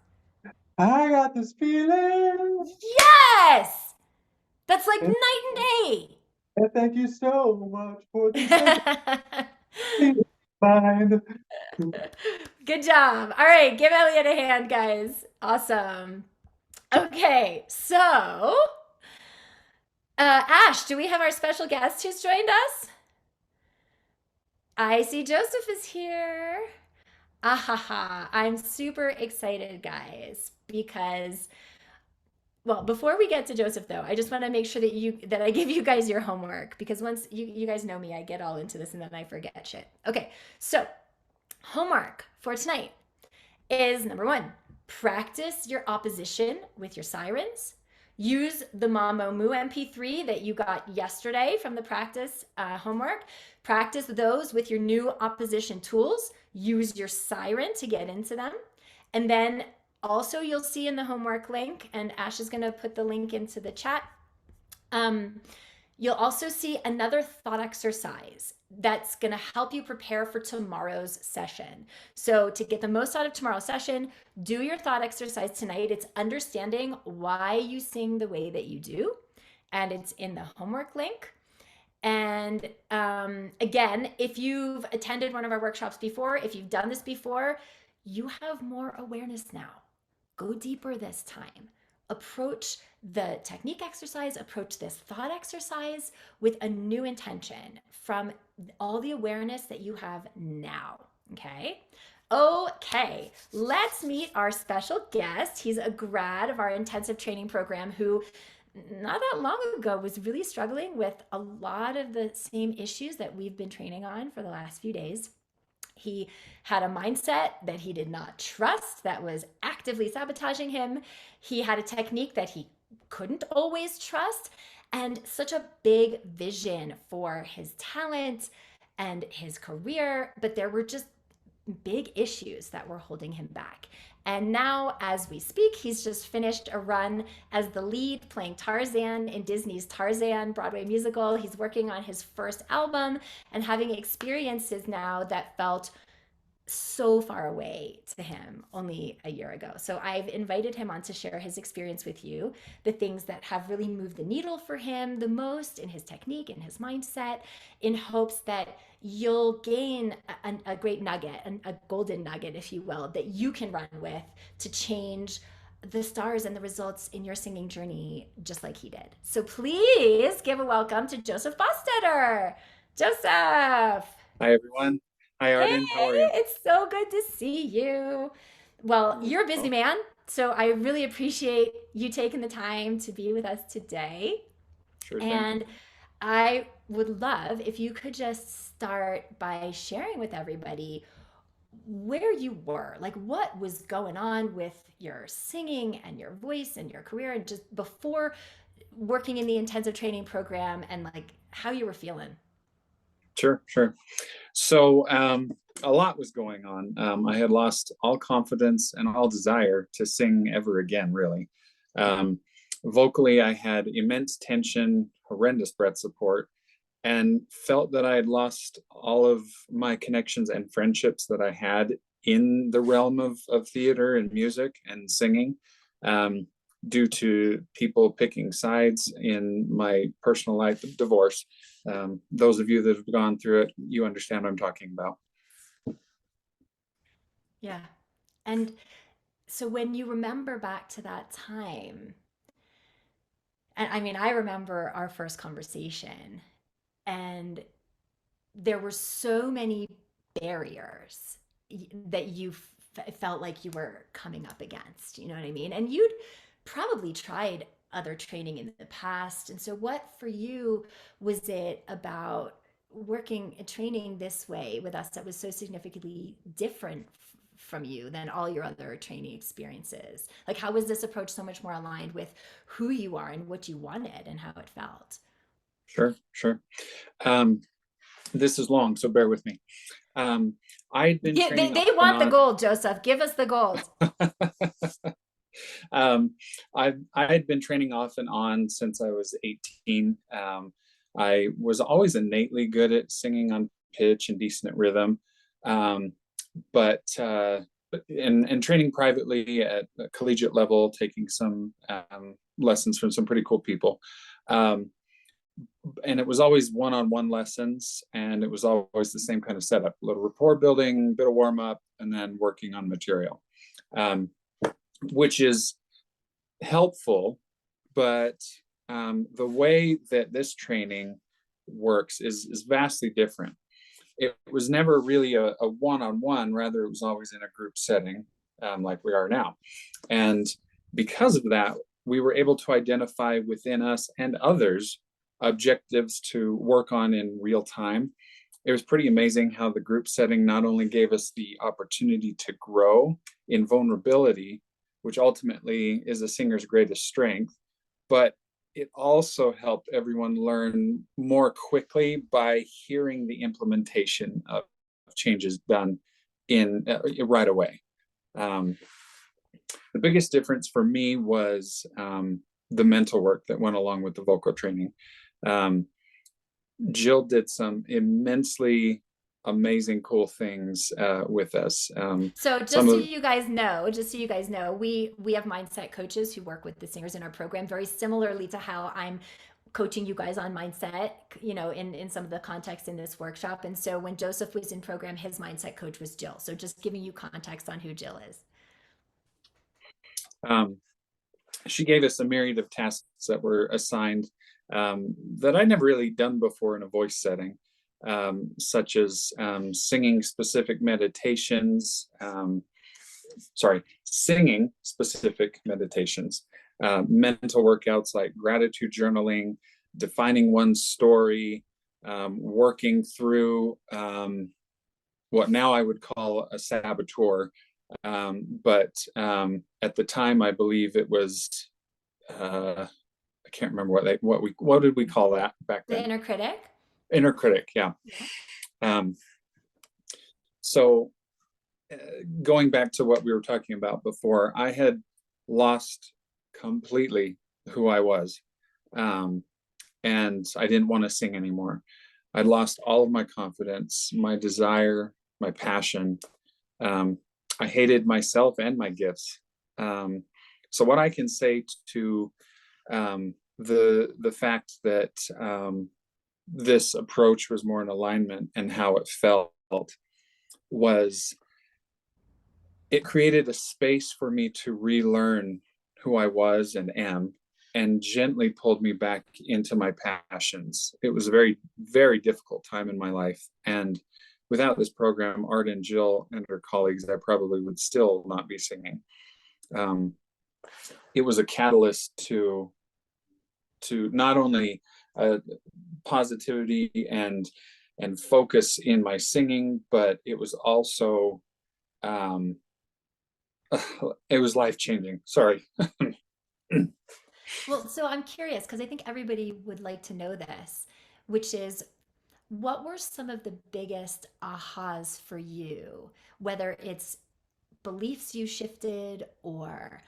I got this feeling. Yes! That's like night and day. And thank you so much for the mind. Good job. All right, give Elliot a hand, guys. Awesome. Okay, so Ash, do we have our special guest who's joined us? I see Joseph is here. Ahaha. I'm super excited, guys, because well, before we get to Joseph though, I just want to make sure that I give you guys your homework, because once you guys know me, I get all into this and then I forget shit. Okay. So, homework for tonight is number 1, practice your opposition with your sirens. Use the Mamo Moo MP3 that you got yesterday from the practice homework. Practice those with your new opposition tools. Use your siren to get into them. And then also you'll see in the homework link, and Ash is going to put the link into the chat. You'll also see another thought exercise that's going to help you prepare for tomorrow's session. So, to get the most out of tomorrow's session, do your thought exercise tonight. It's understanding why you sing the way that you do, and it's in the homework link. And again, if you've attended one of our workshops before, if you've done this before, you have more awareness now. Go deeper this time. Approach the technique exercise, approach this thought exercise with a new intention from all the awareness that you have now. Okay. Okay, let's meet our special guest. He's a grad of our intensive training program who not that long ago was really struggling with a lot of the same issues that we've been training on for the last few days. He had a mindset that he did not trust, that was actively sabotaging him. He had a technique that he couldn't always trust, and such a big vision for his talent and his career. But there were just big issues that were holding him back. And now, as we speak, he's just finished a run as the lead playing Tarzan in Disney's Tarzan Broadway musical. He's working on his first album and having experiences now that felt so far away to him only a year ago. So I've invited him on to share his experience with you, the things that have really moved the needle for him the most in his technique and his mindset, in hopes that you'll gain a great nugget, a golden nugget, if you will, that you can run with to change the stars and the results in your singing journey, just like he did. So please give a welcome to Joseph Bostetter. Joseph. Hi, everyone. Hi, Arden. Hey, How are you? it's so good to see you. Well, you're a busy man, so I really appreciate you taking the time to be with us today. Sure thing. And I would love if you could just start by sharing with everybody where you were, like what was going on with your singing and your voice and your career, and just before working in the intensive training program, and like how you were feeling. Sure. So a lot was going on. I had lost all confidence and all desire to sing ever again, really. Vocally, I had immense tension, horrendous breath support, and felt that I had lost all of my connections and friendships that I had in the realm of theater and music and singing, due to people picking sides in my personal life, divorce. Those of you that have gone through it, you understand what I'm talking about. Yeah. And so when you remember back to that time, and I mean, I remember our first conversation, and there were so many barriers that you felt like you were coming up against, you know what I mean? And you'd probably tried other training in the past. And so, what for you was it about working and training this way with us that was so significantly different from you than all your other training experiences? Like, how was this approach so much more aligned with who you are and what you wanted and how it felt? Sure. This is long, so bear with me. I'd been Yeah, training they off and want the on. gold, Joseph. Give us the gold. I had been training off and on since I was 18. I was always innately good at singing on pitch and decent at rhythm, but training privately at a collegiate level, taking some lessons from some pretty cool people. And it was always one-on-one lessons, and it was always the same kind of setup: a little rapport building, bit of warm-up, and then working on material, which is helpful. But the way that this training works is vastly different. It was never really a one-on-one, rather it was always in a group setting, like we are now. And because of that, we were able to identify within us and others objectives to work on in real time. It was pretty amazing how the group setting not only gave us the opportunity to grow in vulnerability, which ultimately is a singer's greatest strength, but it also helped everyone learn more quickly by hearing the implementation of changes done in right away. The biggest difference for me was the mental work that went along with the vocal training. Jill did some immensely amazing, cool things with us. So just so you guys know, we have mindset coaches who work with the singers in our program very similarly to how I'm coaching you guys on mindset, in some of the context in this workshop. And so when Joseph was in program, his mindset coach was Jill. So just giving you context on who Jill is. She gave us a myriad of tasks that were assigned that I'd never really done before in a voice setting, such as singing specific meditations, mental workouts like gratitude journaling, defining one's story, working through what now I would call a saboteur. But at the time, I believe it was, I can't remember what did we call that back then? The inner critic? Inner critic, yeah. So going back to what we were talking about before, I had lost completely who I was. And I didn't want to sing anymore. I lost all of my confidence, my desire, my passion. I hated myself and my gifts. So what I can say to the fact that this approach was more in alignment and how it felt was it created a space for me to relearn who I was and am, and gently pulled me back into my passions. It was a very, very difficult time in my life. And without this program, Arden, Jill, and her colleagues, I probably would still not be singing. It was a catalyst to not only positivity and focus in my singing, but it was also it was life-changing. Sorry. Well, so I'm curious because I think everybody would like to know this, which is what were some of the biggest ahas for you, whether it's beliefs you shifted or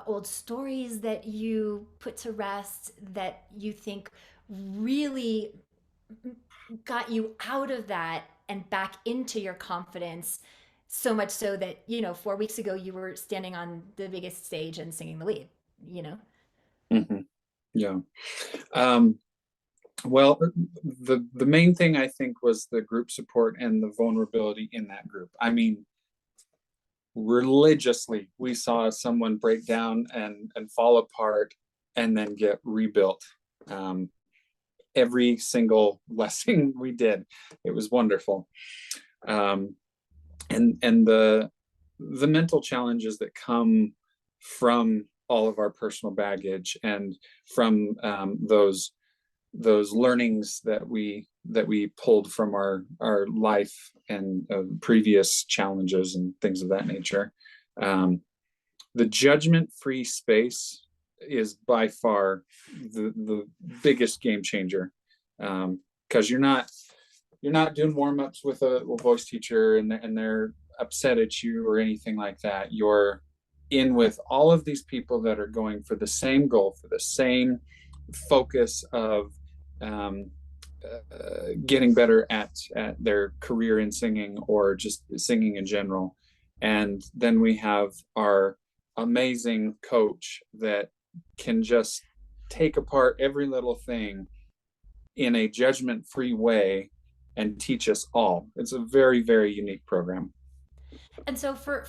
old stories that you put to rest that you think really got you out of that and back into your confidence, so much so that 4 weeks ago you were standing on the biggest stage and singing the lead. Mm-hmm. Yeah. Well, the main thing I think was the group support and the vulnerability in that group. I mean, religiously, we saw someone break down and fall apart and then get rebuilt. Every single lesson we did, it was wonderful. And the mental challenges that come from all of our personal baggage and from those learnings that we pulled from our life and previous challenges and things of that nature. The judgment-free space is by far the biggest game changer, because you're not doing warm-ups with a voice teacher and they're upset at you or anything like that. You're in with all of these people that are going for the same goal, for the same focus of getting better at their career in singing or just singing in general. And then we have our amazing coach that can just take apart every little thing in a judgment-free way and teach us all. It's a very, very unique program. And so for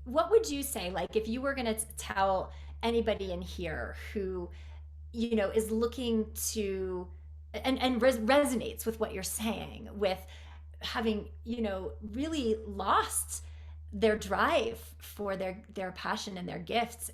what would you say, like if you were going to tell anybody in here who is looking to and resonates with what you're saying, with having really lost their drive for their passion and their gifts,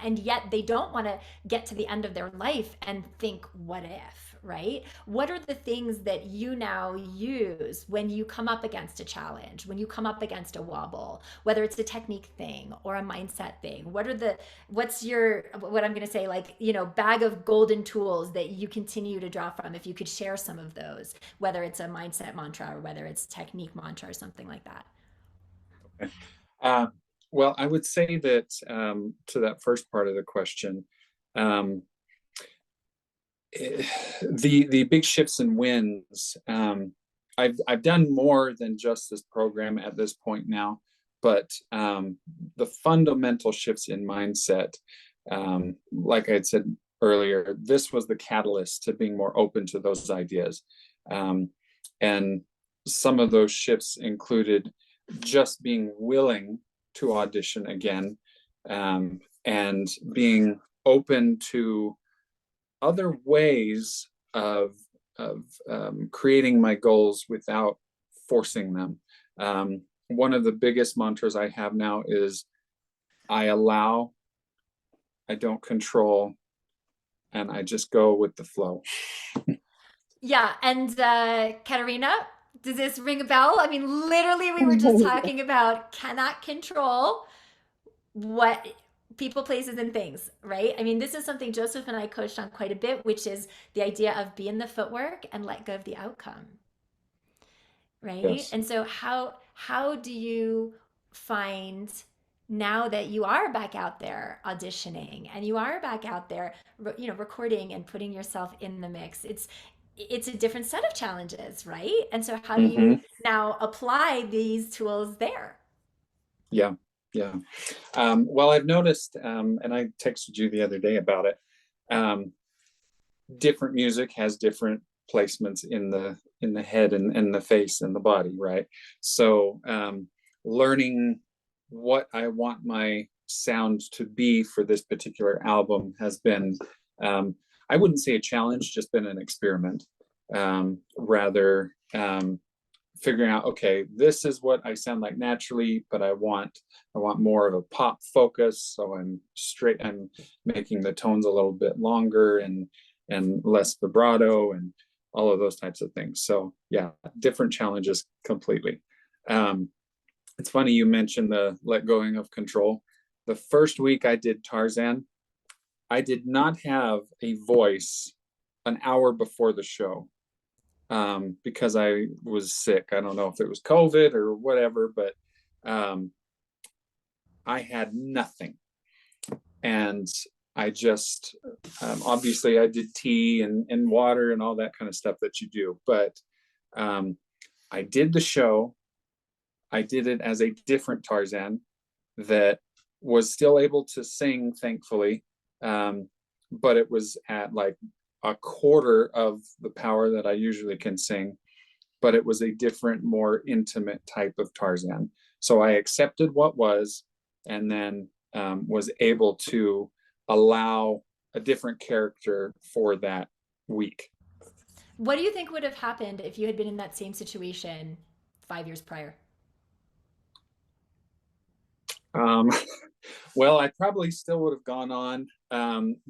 and yet they don't want to get to the end of their life and think, what if, right? What are the things that you now use when you come up against a challenge, when you come up against a wobble, whether it's a technique thing or a mindset thing? What's your, what I'm going to say, like, bag of golden tools that you continue to draw from? If you could share some of those, whether it's a mindset mantra or whether it's technique mantra or something like that. Well, I would say that to that first part of the question, the big shifts and wins. I've done more than just this program at this point now, but the fundamental shifts in mindset, like I had said earlier, this was the catalyst to being more open to those ideas. And some of those shifts included just being willing to audition again, and being open to other ways of creating my goals without forcing them. One of the biggest mantras I have now is I allow, I don't control, and I just go with the flow. Yeah. And Katerina, does this ring a bell? I mean, literally, we were just talking about cannot control what people, places, and things, right? I mean, this is something Joseph and I coached on quite a bit, which is the idea of be in the footwork and let go of the outcome, right? Yes. And so how do you find, now that you are back out there auditioning and you are back out there, you know, recording and putting yourself in the mix, it's a different set of challenges, right? And so how do you now apply these tools there? Yeah. Well, I've noticed, and I texted you the other day about it. Different music has different placements in the head and the face and the body, right? So learning what I want my sound to be for this particular album has been, I wouldn't say a challenge, just been an experiment. Rather figuring out, okay, this is what I sound like naturally, but I want more of a pop focus. So I'm making the tones a little bit longer and less vibrato and all of those types of things. So yeah, different challenges completely. It's funny you mentioned the let going of control. The first week I did Tarzan, I did not have a voice an hour before the show, because I was sick. I don't know if it was COVID or whatever, but I had nothing. And I just, obviously I did tea and water and all that kind of stuff that you do. But I did the show. I did it as a different Tarzan that was still able to sing, thankfully. But it was at like a quarter of the power that I usually can sing, but it was a different, more intimate type of Tarzan. So I accepted what was, and then was able to allow a different character for that week. What do you think would have happened if you had been in that same situation 5 years prior? Well, I probably still would have gone on,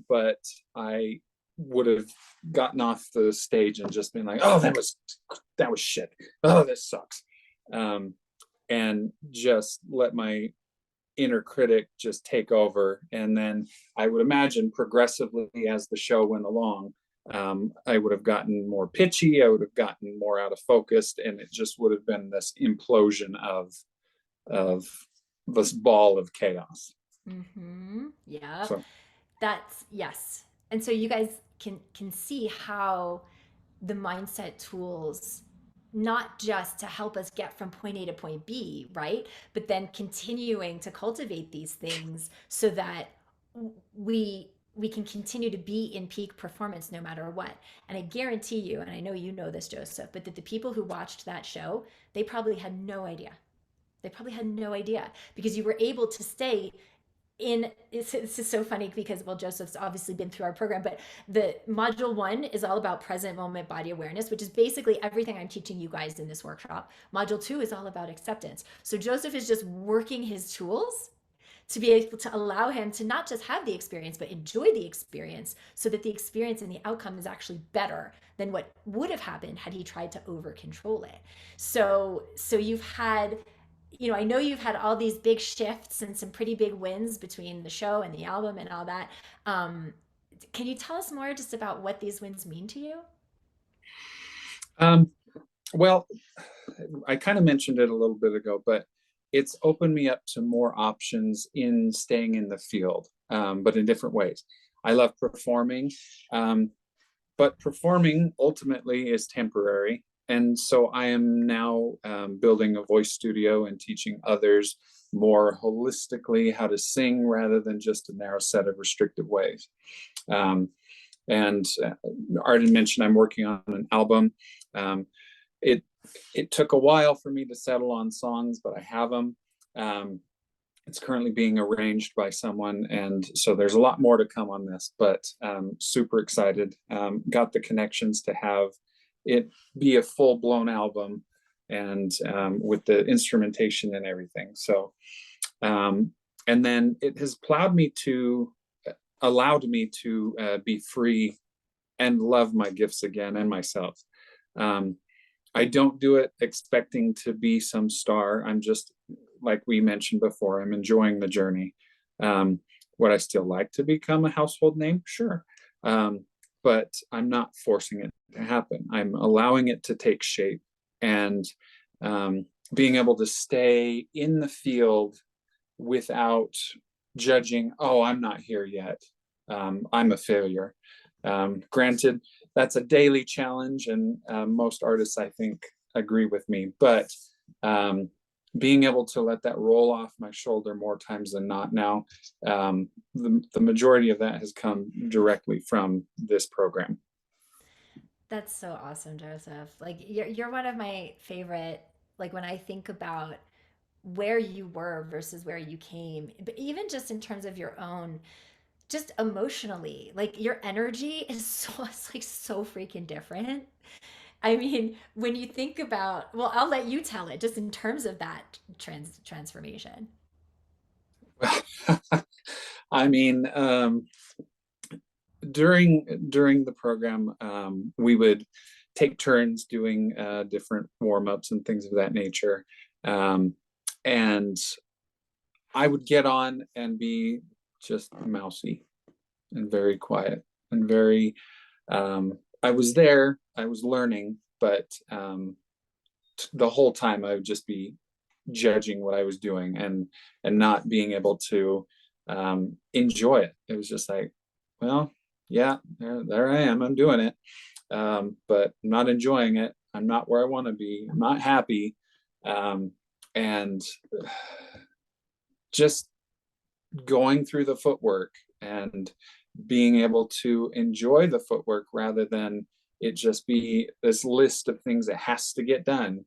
but I would have gotten off the stage and just been like, oh, that was shit. Oh, this sucks. And just let my inner critic just take over. And then I would imagine progressively as the show went along, I would have gotten more pitchy. I would have gotten more out of focus, and it just would have been this implosion of this ball of chaos. Yeah. So. That's, yes. And so you guys can see how the mindset tools, not just to help us get from point A to point B, right? But then continuing to cultivate these things so that we can continue to be in peak performance no matter what. And I guarantee you, and I know you know this, Joseph, but that the people who watched that show, they probably had no idea. They probably had no idea, because you were able to stay in. This is so funny because, well, Joseph's obviously been through our program, but the module 1 is all about present moment body awareness, which is basically everything I'm teaching you guys in this workshop. Module 2 is all about acceptance. So Joseph is just working his tools to be able to allow him to not just have the experience, but enjoy the experience, so that the experience and the outcome is actually better than what would have happened had he tried to over control it. So you've had, you know, I know you've had all these big shifts and some pretty big wins between the show and the album and all that. Can you tell us more just about what these wins mean to you? Well, I kind of mentioned it a little bit ago, but it's opened me up to more options in staying in the field, but in different ways. I love performing, but performing ultimately is temporary. And so I am now building a voice studio and teaching others more holistically how to sing rather than just a narrow set of restrictive ways. And Arden mentioned I'm working on an album. It took a while for me to settle on songs, but I have them. It's currently being arranged by someone, and so there's a lot more to come on this, but super excited. Got the connections to have it be a full-blown album, and with the instrumentation and everything. So and then it has allowed me to be free and love my gifts again and myself. I don't do it expecting to be some star. I'm just, like we mentioned before, I'm enjoying the journey. Would I still like to become a household name? Sure. But I'm not forcing it to happen. I'm allowing it to take shape, and being able to stay in the field without judging, oh, I'm not here yet. I'm a failure. Granted, that's a daily challenge, and most artists, I think, agree with me. But being able to let that roll off my shoulder more times than not now, the majority of that has come directly from this program. That's so awesome, Joseph. Like you're one of my favorite, like when I think about where you were versus where you came, but even just in terms of your own, just emotionally, like your energy is so, it's like so freaking different. I mean, when you think about, well, I'll let you tell it just in terms of that transformation. I mean, during the program, we would take turns doing different warm-ups and things of that nature. And I would get on and be just mousy and very quiet and very, I was there, I was learning, but the whole time I would just be judging what I was doing and not being able to enjoy it. It was just like, well, yeah, there I am, I'm doing it, but I'm not enjoying it. I'm not where I want to be. I'm not happy. And just going through the footwork and being able to enjoy the footwork rather than it just be this list of things that has to get done,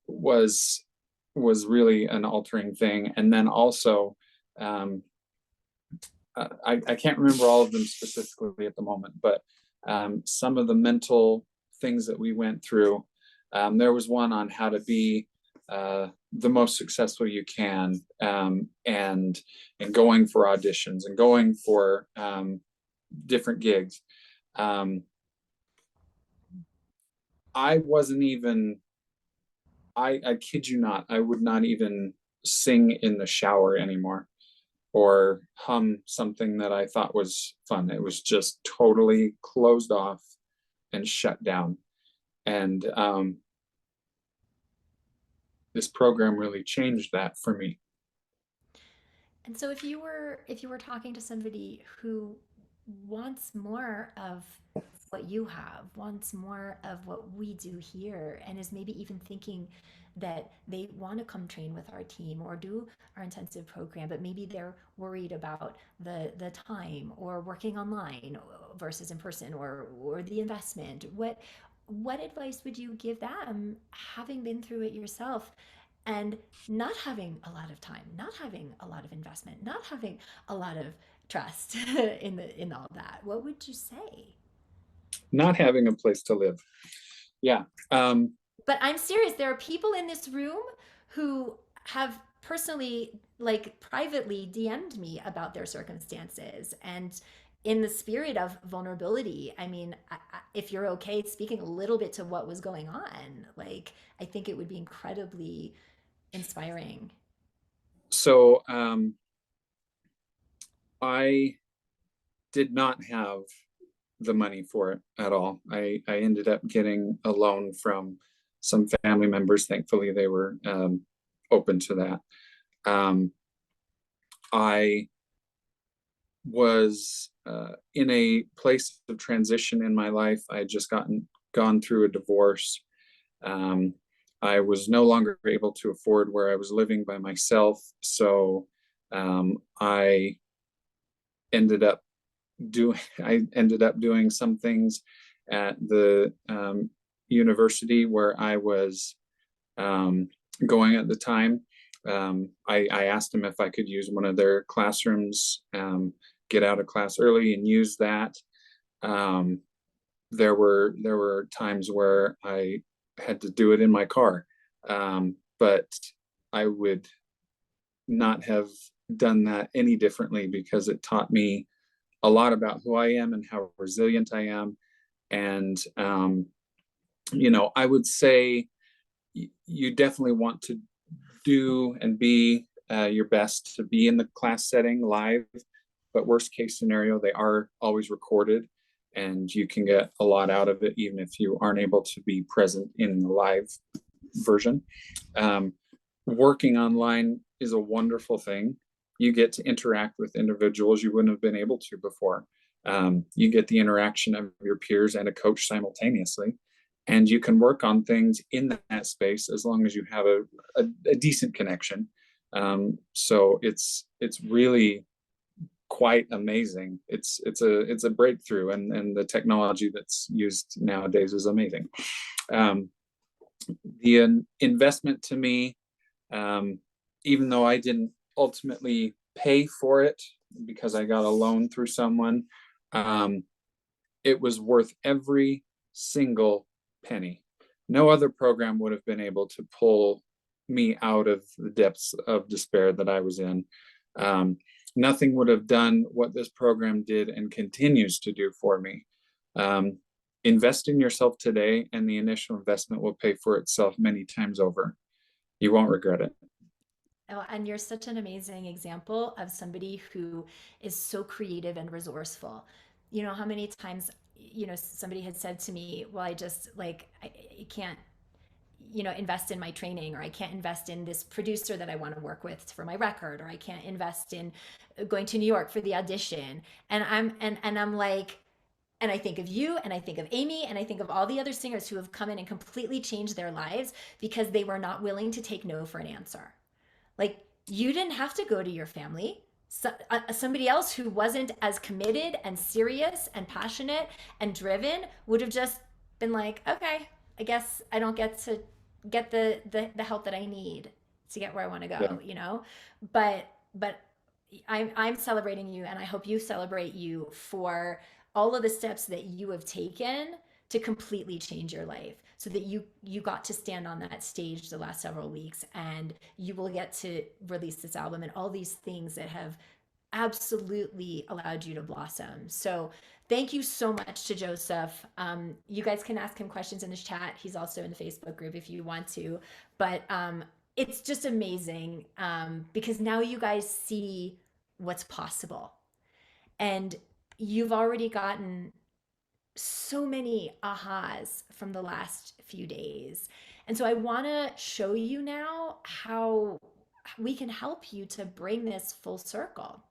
was really an altering thing. And then also, I can't remember all of them specifically at the moment, but some of the mental things that we went through, there was one on how to be the most successful you can, and going for auditions and going for different gigs. I wasn't even, I kid you not, I would not even sing in the shower anymore or hum something that I thought was fun. It was just totally closed off and shut down. And this program really changed that for me. And so if you were talking to somebody who wants more of what you have, wants more of what we do here, and is maybe even thinking that they want to come train with our team or do our intensive program, but maybe they're worried about the time or working online versus in person, or the investment, what advice would you give them, having been through it yourself and not having a lot of time, not having a lot of investment, not having a lot of trust in all that? What would you say? Not having a place to live. Yeah. But I'm serious. There are people in this room who have personally, like privately, DM'd me about their circumstances. And in the spirit of vulnerability, I mean, if you're okay speaking a little bit to what was going on, like, I think it would be incredibly inspiring. So I did not have the money for it at all. I ended up getting a loan from some family members. Thankfully, they were open to that. I was in a place of transition in my life. I had just gone through a divorce. I was no longer able to afford where I was living by myself, so I ended up doing some things at the university where I was going at the time. I asked them if I could use one of their classrooms, get out of class early and use that. There were times where I had to do it in my car, but I would not have done that any differently, because it taught me a lot about who I am and how resilient I am. And I would say you definitely want to do and be your best to be in the class setting live, but worst case scenario, they are always recorded, and you can get a lot out of it even if you aren't able to be present in the live version. Working online is a wonderful thing. You get to interact with individuals you wouldn't have been able to before. You get the interaction of your peers and a coach simultaneously, and you can work on things in that space as long as you have a decent connection. So it's really quite amazing. It's a breakthrough, and the technology that's used nowadays is amazing. The investment to me, even though I didn't ultimately pay for it because I got a loan through someone, it was worth every single penny. No other program would have been able to pull me out of the depths of despair that I was in. Nothing would have done what this program did and continues to do for me. Invest in yourself today, and the initial investment will pay for itself many times over. You won't regret it. Oh, and you're such an amazing example of somebody who is so creative and resourceful. You know, how many times, somebody had said to me, well, I just I can't, invest in my training, or I can't invest in this producer that I want to work with for my record, or I can't invest in going to New York for the audition. And I'm like, and I think of you, and I think of Amy, and I think of all the other singers who have come in and completely changed their lives because they were not willing to take no for an answer. Like, you didn't have to go to your family. Somebody else who wasn't as committed and serious and passionate and driven would have just been like, okay, I guess I don't get to get the help that I need to get where I want to go, Yeah. But I'm celebrating you, and I hope you celebrate you for all of the steps that you have taken to completely change your life, so that you got to stand on that stage the last several weeks, and you will get to release this album and all these things that have absolutely allowed you to blossom. So thank you so much to Joseph. You guys can ask him questions in the chat. He's also in the Facebook group if you want to. But it's just amazing, because now you guys see what's possible. And you've already gotten so many ahas from the last few days. And so I want to show you now how we can help you to bring this full circle.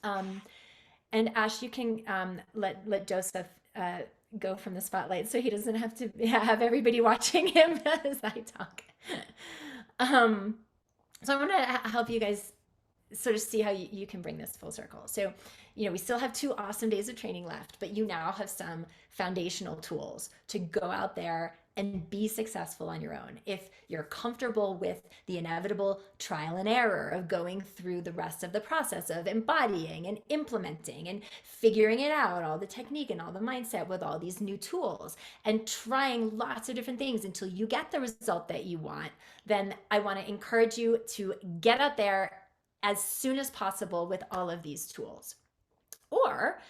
And Ash, you can let Joseph go from the spotlight, so he doesn't have to have everybody watching him as I talk. So I want to help you guys sort of see how you can bring this full circle. So, we still have 2 awesome days of training left, but you now have some foundational tools to go out there and be successful on your own. If you're comfortable with the inevitable trial and error of going through the rest of the process of embodying and implementing and figuring it out, all the technique and all the mindset with all these new tools, and trying lots of different things until you get the result that you want, then I want to encourage you to get out there as soon as possible with all of these tools. Or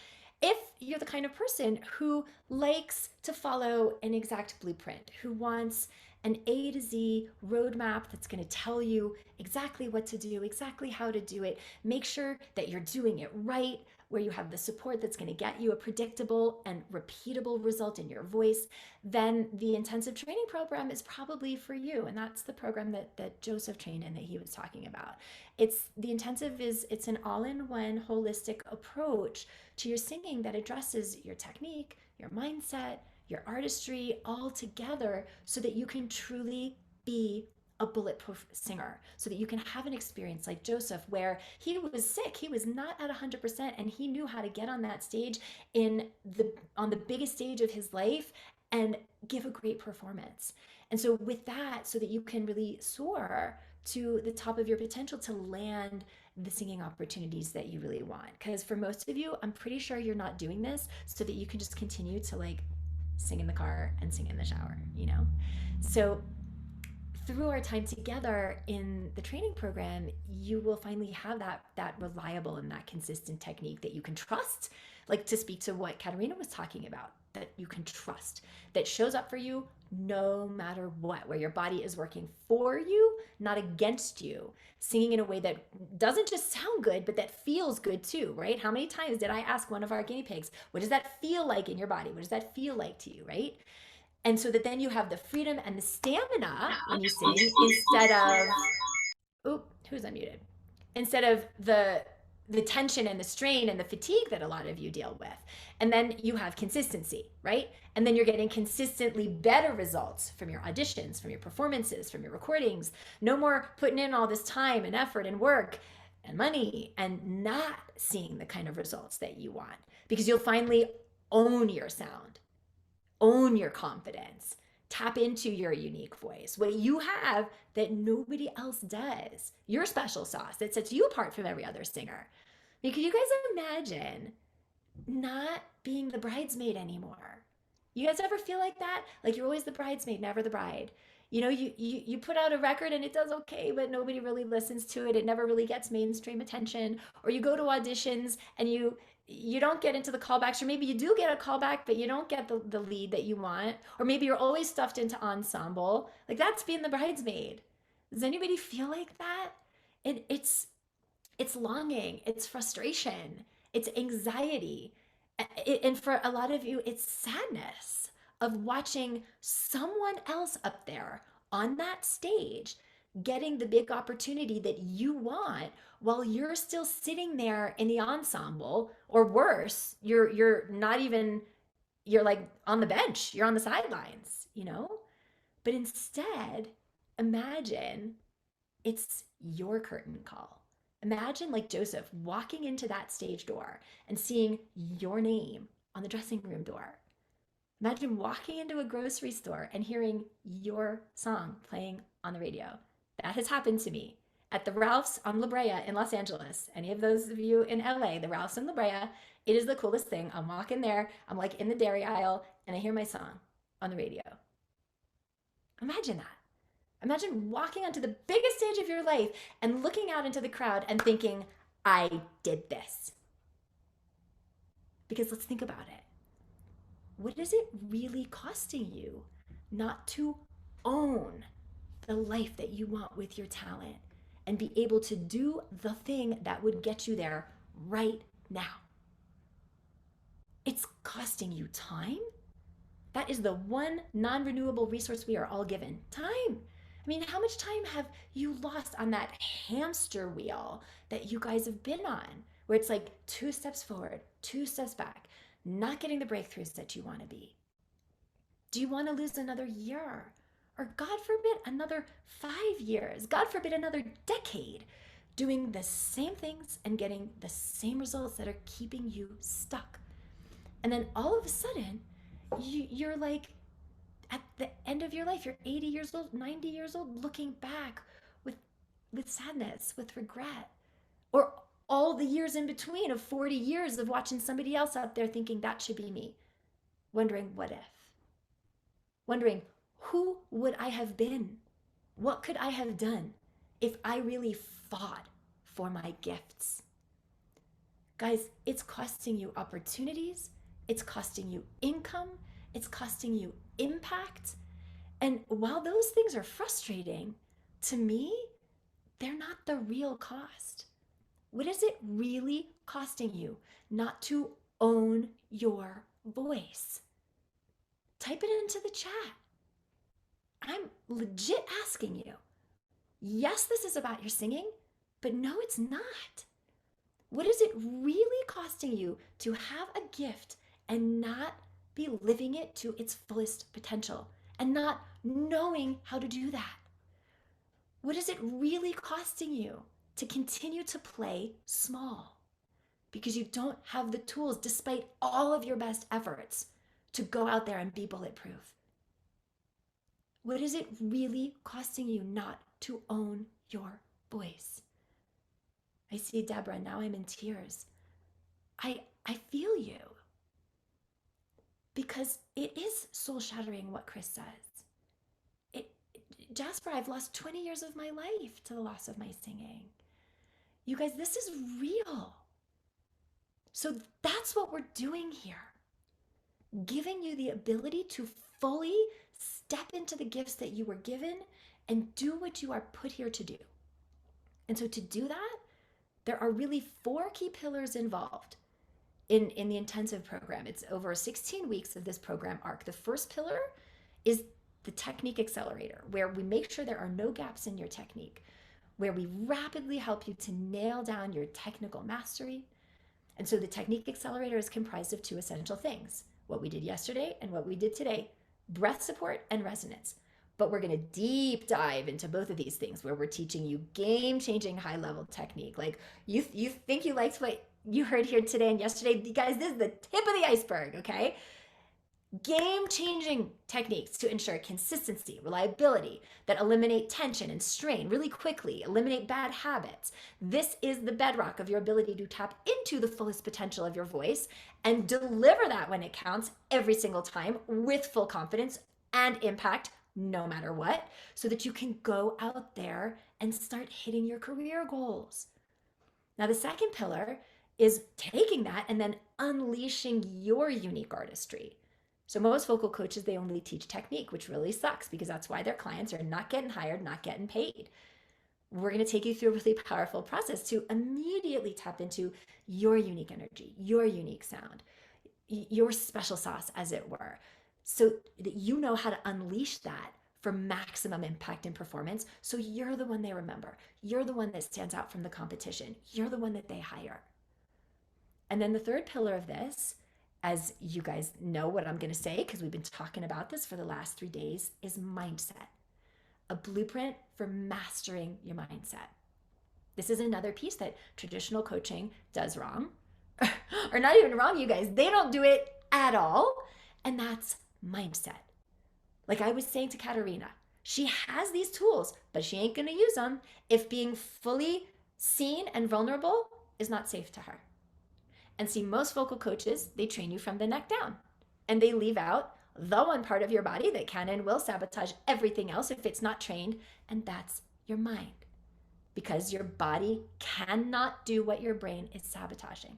if you're the kind of person who likes to follow an exact blueprint, who wants an A to Z roadmap that's going to tell you exactly what to do, exactly how to do it, make sure that you're doing it right, where you have the support that's going to get you a predictable and repeatable result in your voice, then the intensive training program is probably for you. And that's the program that Joseph trained in that he was talking about. It's an all-in-one holistic approach to your singing that addresses your technique, your mindset, your artistry all together so that you can truly be a bulletproof singer, so that you can have an experience like Joseph where he was sick, he was not at 100%, and he knew how to get on that stage on the biggest stage of his life and give a great performance. And so with that, so that you can really soar to the top of your potential to land the singing opportunities that you really want. Because for most of you, I'm pretty sure you're not doing this so that you can just continue to like sing in the car and sing in the shower, you know? So through our time together in the training program, you will finally have that reliable and that consistent technique that you can trust, like to speak to what Katerina was talking about, that you can trust, that shows up for you no matter what, where your body is working for you, not against you, singing in a way that doesn't just sound good, but that feels good too, right? How many times did I ask one of our guinea pigs, what does that feel like in your body? What does that feel like to you, right? And so that then you have the freedom and the stamina when you sing instead of, who's unmuted? Instead of the tension and the strain and the fatigue that a lot of you deal with. And then you have consistency, right? And then you're getting consistently better results from your auditions, from your performances, from your recordings. No more putting in all this time and effort and work and money and not seeing the kind of results that you want, because you'll finally own your sound. Own your confidence, tap into your unique voice, what you have that nobody else does, your special sauce that sets you apart from every other singer. I mean, can you guys imagine not being the bridesmaid anymore? You guys ever feel like that? Like you're always the bridesmaid, never the bride. You know, you put out a record and it does okay, but nobody really listens to it. It never really gets mainstream attention. Or you go to auditions and you don't get into the callbacks, or maybe you do get a callback, but you don't get the lead that you want. Or maybe you're always stuffed into ensemble. Like that's being the bridesmaid. Does anybody feel like that? It's longing, it's frustration, it's anxiety. And for a lot of you, it's sadness of watching someone else up there on that stage getting the big opportunity that you want while you're still sitting there in the ensemble, or worse, you're not even, you're like on the bench, you're on the sidelines, you know? But instead, imagine it's your curtain call. Imagine like Joseph walking into that stage door and seeing your name on the dressing room door. Imagine walking into a grocery store and hearing your song playing on the radio. That has happened to me at the Ralph's on La Brea in Los Angeles. Any of those of you in LA, the Ralph's in La Brea, it is the coolest thing. I'm walking there, I'm like in the dairy aisle, and I hear my song on the radio. Imagine that. Imagine walking onto the biggest stage of your life and looking out into the crowd and thinking, I did this. Because let's think about it. What is it really costing you not to own the life that you want with your talent and be able to do the thing that would get you there right now? It's costing you time. That is the one non-renewable resource we are all given, time. I mean, how much time have you lost on that hamster wheel that you guys have been on, where it's like 2 steps forward, 2 steps back, not getting the breakthroughs that you want to be? Do you want to lose another year? Or God forbid, another 5 years? God forbid, another decade doing the same things and getting the same results that are keeping you stuck? And then all of a sudden, you're like, at the end of your life, you're 80 years old, 90 years old, looking back with sadness, with regret, or all the years in between of 40 years of watching somebody else out there thinking that should be me, wondering what if, wondering who would I have been, what could I have done if I really fought for my gifts? Guys, it's costing you opportunities, it's costing you income, it's costing you impact. And while those things are frustrating, to me, they're not the real cost. What is it really costing you not to own your voice? Type it into the chat. I'm legit asking you. Yes, this is about your singing, but no, it's not. What is it really costing you to have a gift and not be living it to its fullest potential and not knowing how to do that? What is it really costing you to continue to play small because you don't have the tools, despite all of your best efforts, to go out there and be bulletproof? What is it really costing you not to own your voice? I see Deborah, now I'm in tears. I feel you. Because it is soul shattering what Chris says. Jasper, I've lost 20 years of my life to the loss of my singing. You guys, this is real. So that's what we're doing here. Giving you the ability to fully step into the gifts that you were given and do what you are put here to do. And so to do that, there are really 4 key pillars involved in the intensive program. It's over 16 weeks of this program arc. The first pillar is the technique accelerator, where we make sure there are no gaps in your technique, where we rapidly help you to nail down your technical mastery. And so the technique accelerator is comprised of 2 essential things: what we did yesterday and what we did today, breath support and resonance. But we're going to deep dive into both of these things, where we're teaching you game-changing high-level technique. Like you think you liked what you heard here today and yesterday, you guys, this is the tip of the iceberg, okay? Game-changing techniques to ensure consistency, reliability, that eliminate tension and strain really quickly, eliminate bad habits. This is the bedrock of your ability to tap into the fullest potential of your voice and deliver that when it counts every single time with full confidence and impact, no matter what, so that you can go out there and start hitting your career goals. Now, the second pillar is taking that and then unleashing your unique artistry. So most vocal coaches, they only teach technique, which really sucks, because that's why their clients are not getting hired, not getting paid. We're going to take you through a really powerful process to immediately tap into your unique energy, your unique sound, your special sauce, as it were, so that you know how to unleash that for maximum impact and performance. So you're the one they remember. You're the one that stands out from the competition. You're the one that they hire. And then the third pillar of this, as you guys know what I'm going to say, because we've been talking about this for the last 3 days, is mindset. A blueprint for mastering your mindset. This is another piece that traditional coaching does wrong. Or not even wrong, you guys. They don't do it at all. And that's mindset. Like I was saying to Katerina, she has these tools, but she ain't going to use them if being fully seen and vulnerable is not safe to her. And see, most vocal coaches, they train you from the neck down, and they leave out the one part of your body that can and will sabotage everything else if it's not trained, and that's your mind. Because your body cannot do what your brain is sabotaging.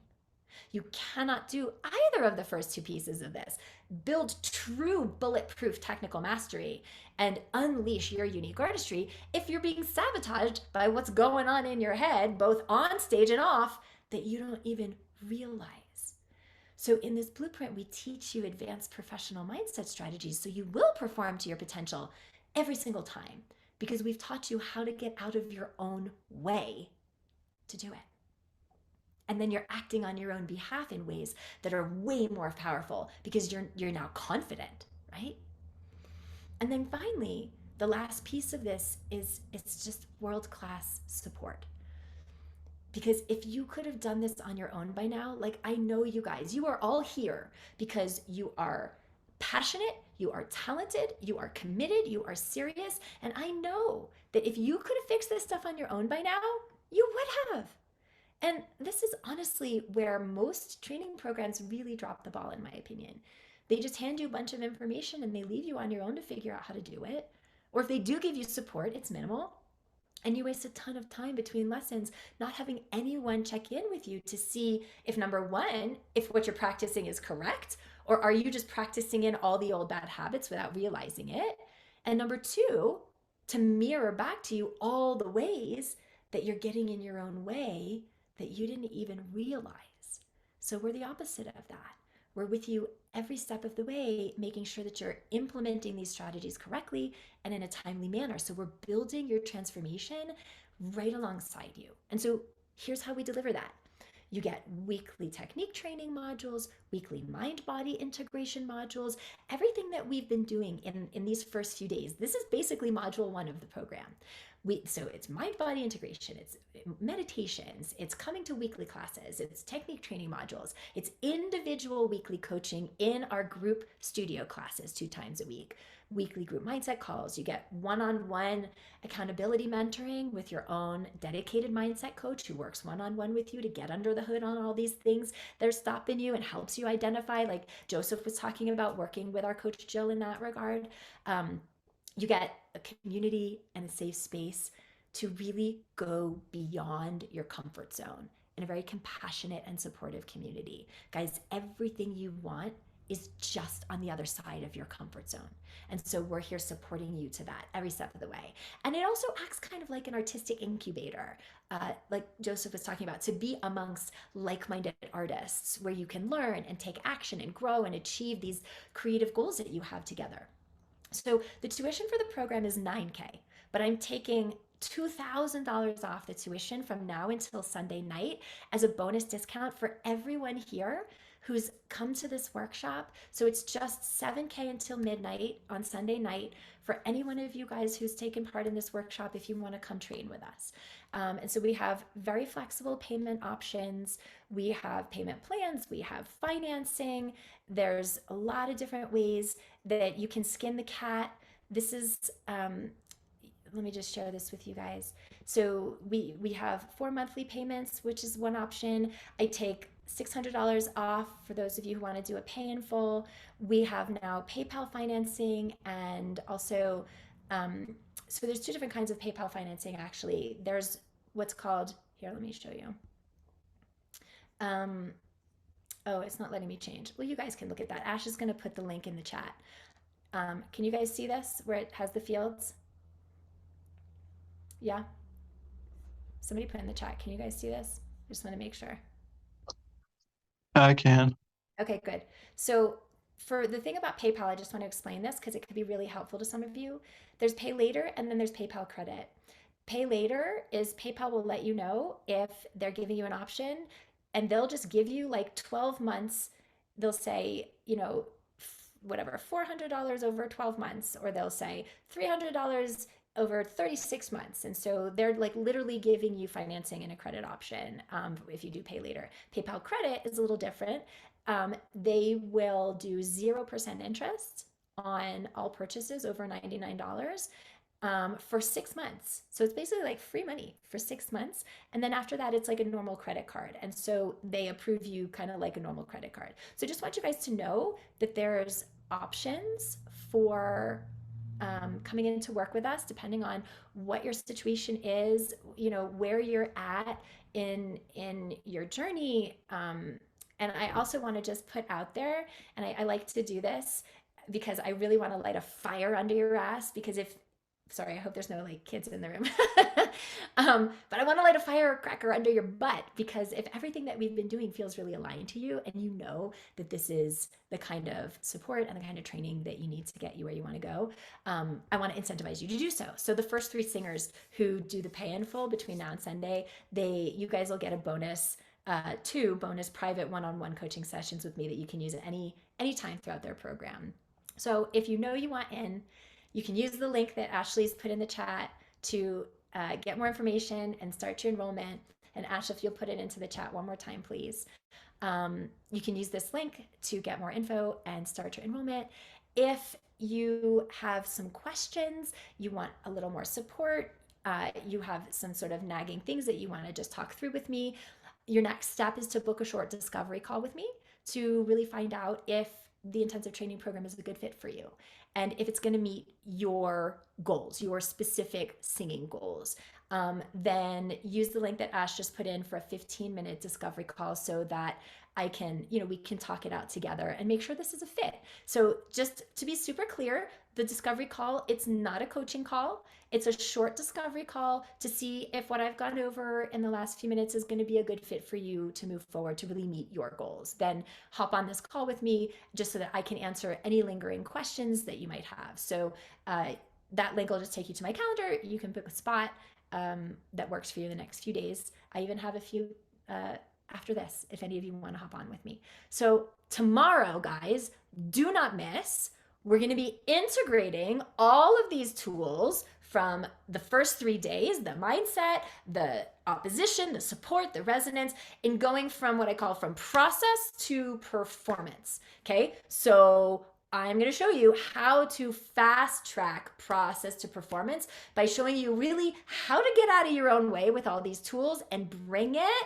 You cannot do either of the first 2 pieces of this. Build true bulletproof technical mastery and unleash your unique artistry if you're being sabotaged by what's going on in your head, both on stage and off, that you don't even realize. So in this blueprint, we teach you advanced professional mindset strategies so you will perform to your potential every single time, because we've taught you how to get out of your own way to do it. And then you're acting on your own behalf in ways that are way more powerful because you're now confident, right? And then finally, the last piece of this is it's just world-class support. Because if you could have done this on your own by now, like I know you guys, you are all here because you are passionate, you are talented, you are committed, you are serious. And I know that if you could have fixed this stuff on your own by now, you would have. And this is honestly where most training programs really drop the ball, in my opinion. They just hand you a bunch of information and they leave you on your own to figure out how to do it. Or if they do give you support, it's minimal. And you waste a ton of time between lessons not having anyone check in with you to see if, number one, if what you're practicing is correct, or are you just practicing in all the old bad habits without realizing it? And number 2, to mirror back to you all the ways that you're getting in your own way that you didn't even realize. So we're the opposite of that. We're with you every step of the way, making sure that you're implementing these strategies correctly and in a timely manner. So we're building your transformation right alongside you. And so here's how we deliver that. You get weekly technique training modules, weekly mind-body integration modules, everything that we've been doing in these first few days. This is basically module 1 of the program. So it's mind-body integration, it's meditations, it's coming to weekly classes, it's technique training modules, it's individual weekly coaching in our group studio classes 2 times a week, weekly group mindset calls. You get one-on-one accountability mentoring with your own dedicated mindset coach who works one-on-one with you to get under the hood on all these things that are stopping you and helps you identify, like Joseph was talking about, working with our coach Jill in that regard. You get a community and a safe space to really go beyond your comfort zone in a very compassionate and supportive community. Guys, everything you want is just on the other side of your comfort zone. And so we're here supporting you to that every step of the way. And it also acts kind of like an artistic incubator, like Joseph was talking about, to be amongst like-minded artists where you can learn and take action and grow and achieve these creative goals that you have together. So the tuition for the program is $9,000, but I'm taking $2,000 off the tuition from now until Sunday night as a bonus discount for everyone here who's come to this workshop. So it's just $7,000 until midnight on Sunday night for any one of you guys who's taken part in this workshop if you want to come train with us. And so we have very flexible payment options. We have payment plans. We have financing. There's a lot of different ways that you can skin the cat. This is, let me just share this with you guys. So we have 4 monthly payments, which is one option. I take $600 off for those of you who want to do a pay in full. We have now PayPal financing, and also, so there's 2 different kinds of PayPal financing actually. There's what's called, here, let me show you. Oh, it's not letting me change. Well, you guys can look at that. Ash is going to put the link in the chat. Can you guys see this where it has the fields? Yeah? Somebody put in the chat. Can you guys see this? I just want to make sure. I can. Okay, good. So for the thing about PayPal, I just want to explain this because it could be really helpful to some of you. There's Pay Later and then there's PayPal Credit. Pay Later is PayPal will let you know if they're giving you an option, and they'll just give you like 12 months. They'll say, you know, whatever, $400 over 12 months, or they'll say $300 over 36 months. And so they're like literally giving you financing and a credit option if you do Pay Later. PayPal Credit is a little different. They will do 0% interest on all purchases over $99 for 6 months. So it's basically like free money for 6 months. And then after that, it's like a normal credit card. And so they approve you kind of like a normal credit card. So just want you guys to know that there's options for coming in to work with us, depending on what your situation is, you know, where you're at in your journey. And I also want to just put out there, and I like to do this because I really want to light a fire under your ass, because sorry, I hope there's no like kids in the room. But I want to light a firecracker under your butt, because if everything that we've been doing feels really aligned to you, and you know that this is the kind of support and the kind of training that you need to get you where you want to go, I want to incentivize you to do so. So the first 3 singers who do the pay in full between now and Sunday, you guys will get a bonus, 2 bonus private one-on-one coaching sessions with me that you can use at any time throughout their program. So if you know you want in, you can use the link that Ashley's put in the chat to get more information and start your enrollment. And Ash, if you'll put it into the chat one more time, please. You can use this link to get more info and start your enrollment. If you have some questions, you want a little more support, you have some sort of nagging things that you want to just talk through with me, your next step is to book a short discovery call with me to really find out if the intensive training program is a good fit for you, and if it's going to meet your goals, your specific singing goals. Then use the link that Ash just put in for a 15-minute discovery call so that I can, we can talk it out together and make sure this is a fit. So just to be super clear, the discovery call, it's not a coaching call. It's a short discovery call to see if what I've gone over in the last few minutes is going to be a good fit for you to move forward to really meet your goals. Then hop on this call with me just so that I can answer any lingering questions that you might have. So that link will just take you to my calendar. You can book a spot that works for you the next few days. I even have a few after this, if any of you want to hop on with me. So tomorrow, guys, do not miss. We're going to be integrating all of these tools from the first 3 days, the mindset, the opposition, the support, the resonance, in going from what I call from process to performance. Okay, so I'm going to show you how to fast track process to performance by showing you really how to get out of your own way with all these tools and bring it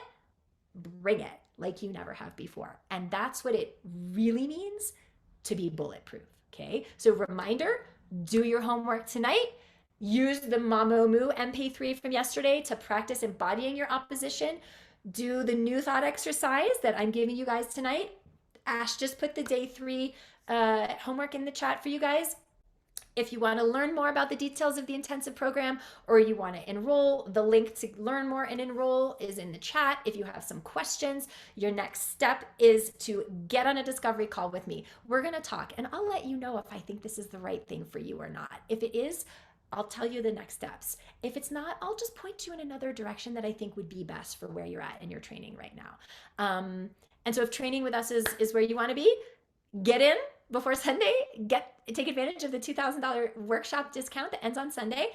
like you never have before. And that's what it really means to be bulletproof. Okay, so reminder, do your homework tonight. Use the Mamomu MP3 from yesterday to practice embodying your opposition. Do the new thought exercise that I'm giving you guys tonight. Ash just put the day 3 homework in the chat for you guys. If you want to learn more about the details of the intensive program, or you want to enroll, the link to learn more and enroll is in the chat. If you have some questions, your next step is to get on a discovery call with me. We're going to talk, and I'll let you know if I think this is the right thing for you or not. If it is, I'll tell you the next steps. If it's not, I'll just point you in another direction that I think would be best for where you're at in your training right now. And so if training with us is where you want to be, get in before Sunday, take advantage of the $2,000 workshop discount that ends on Sunday.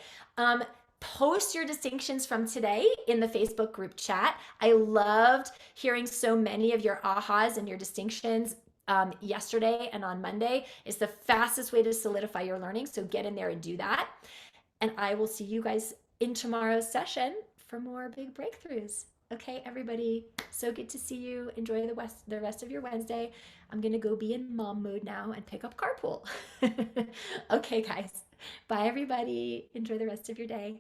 Post your distinctions from today in the Facebook group chat. I loved hearing so many of your ahas and your distinctions yesterday and on Monday. Is the fastest way to solidify your learning. So get in there and do that. And I will see you guys in tomorrow's session for more big breakthroughs. Okay, everybody, so good to see you. Enjoy the rest of your Wednesday. I'm going to go be in mom mode now and pick up carpool. Okay, guys. Bye, everybody. Enjoy the rest of your day.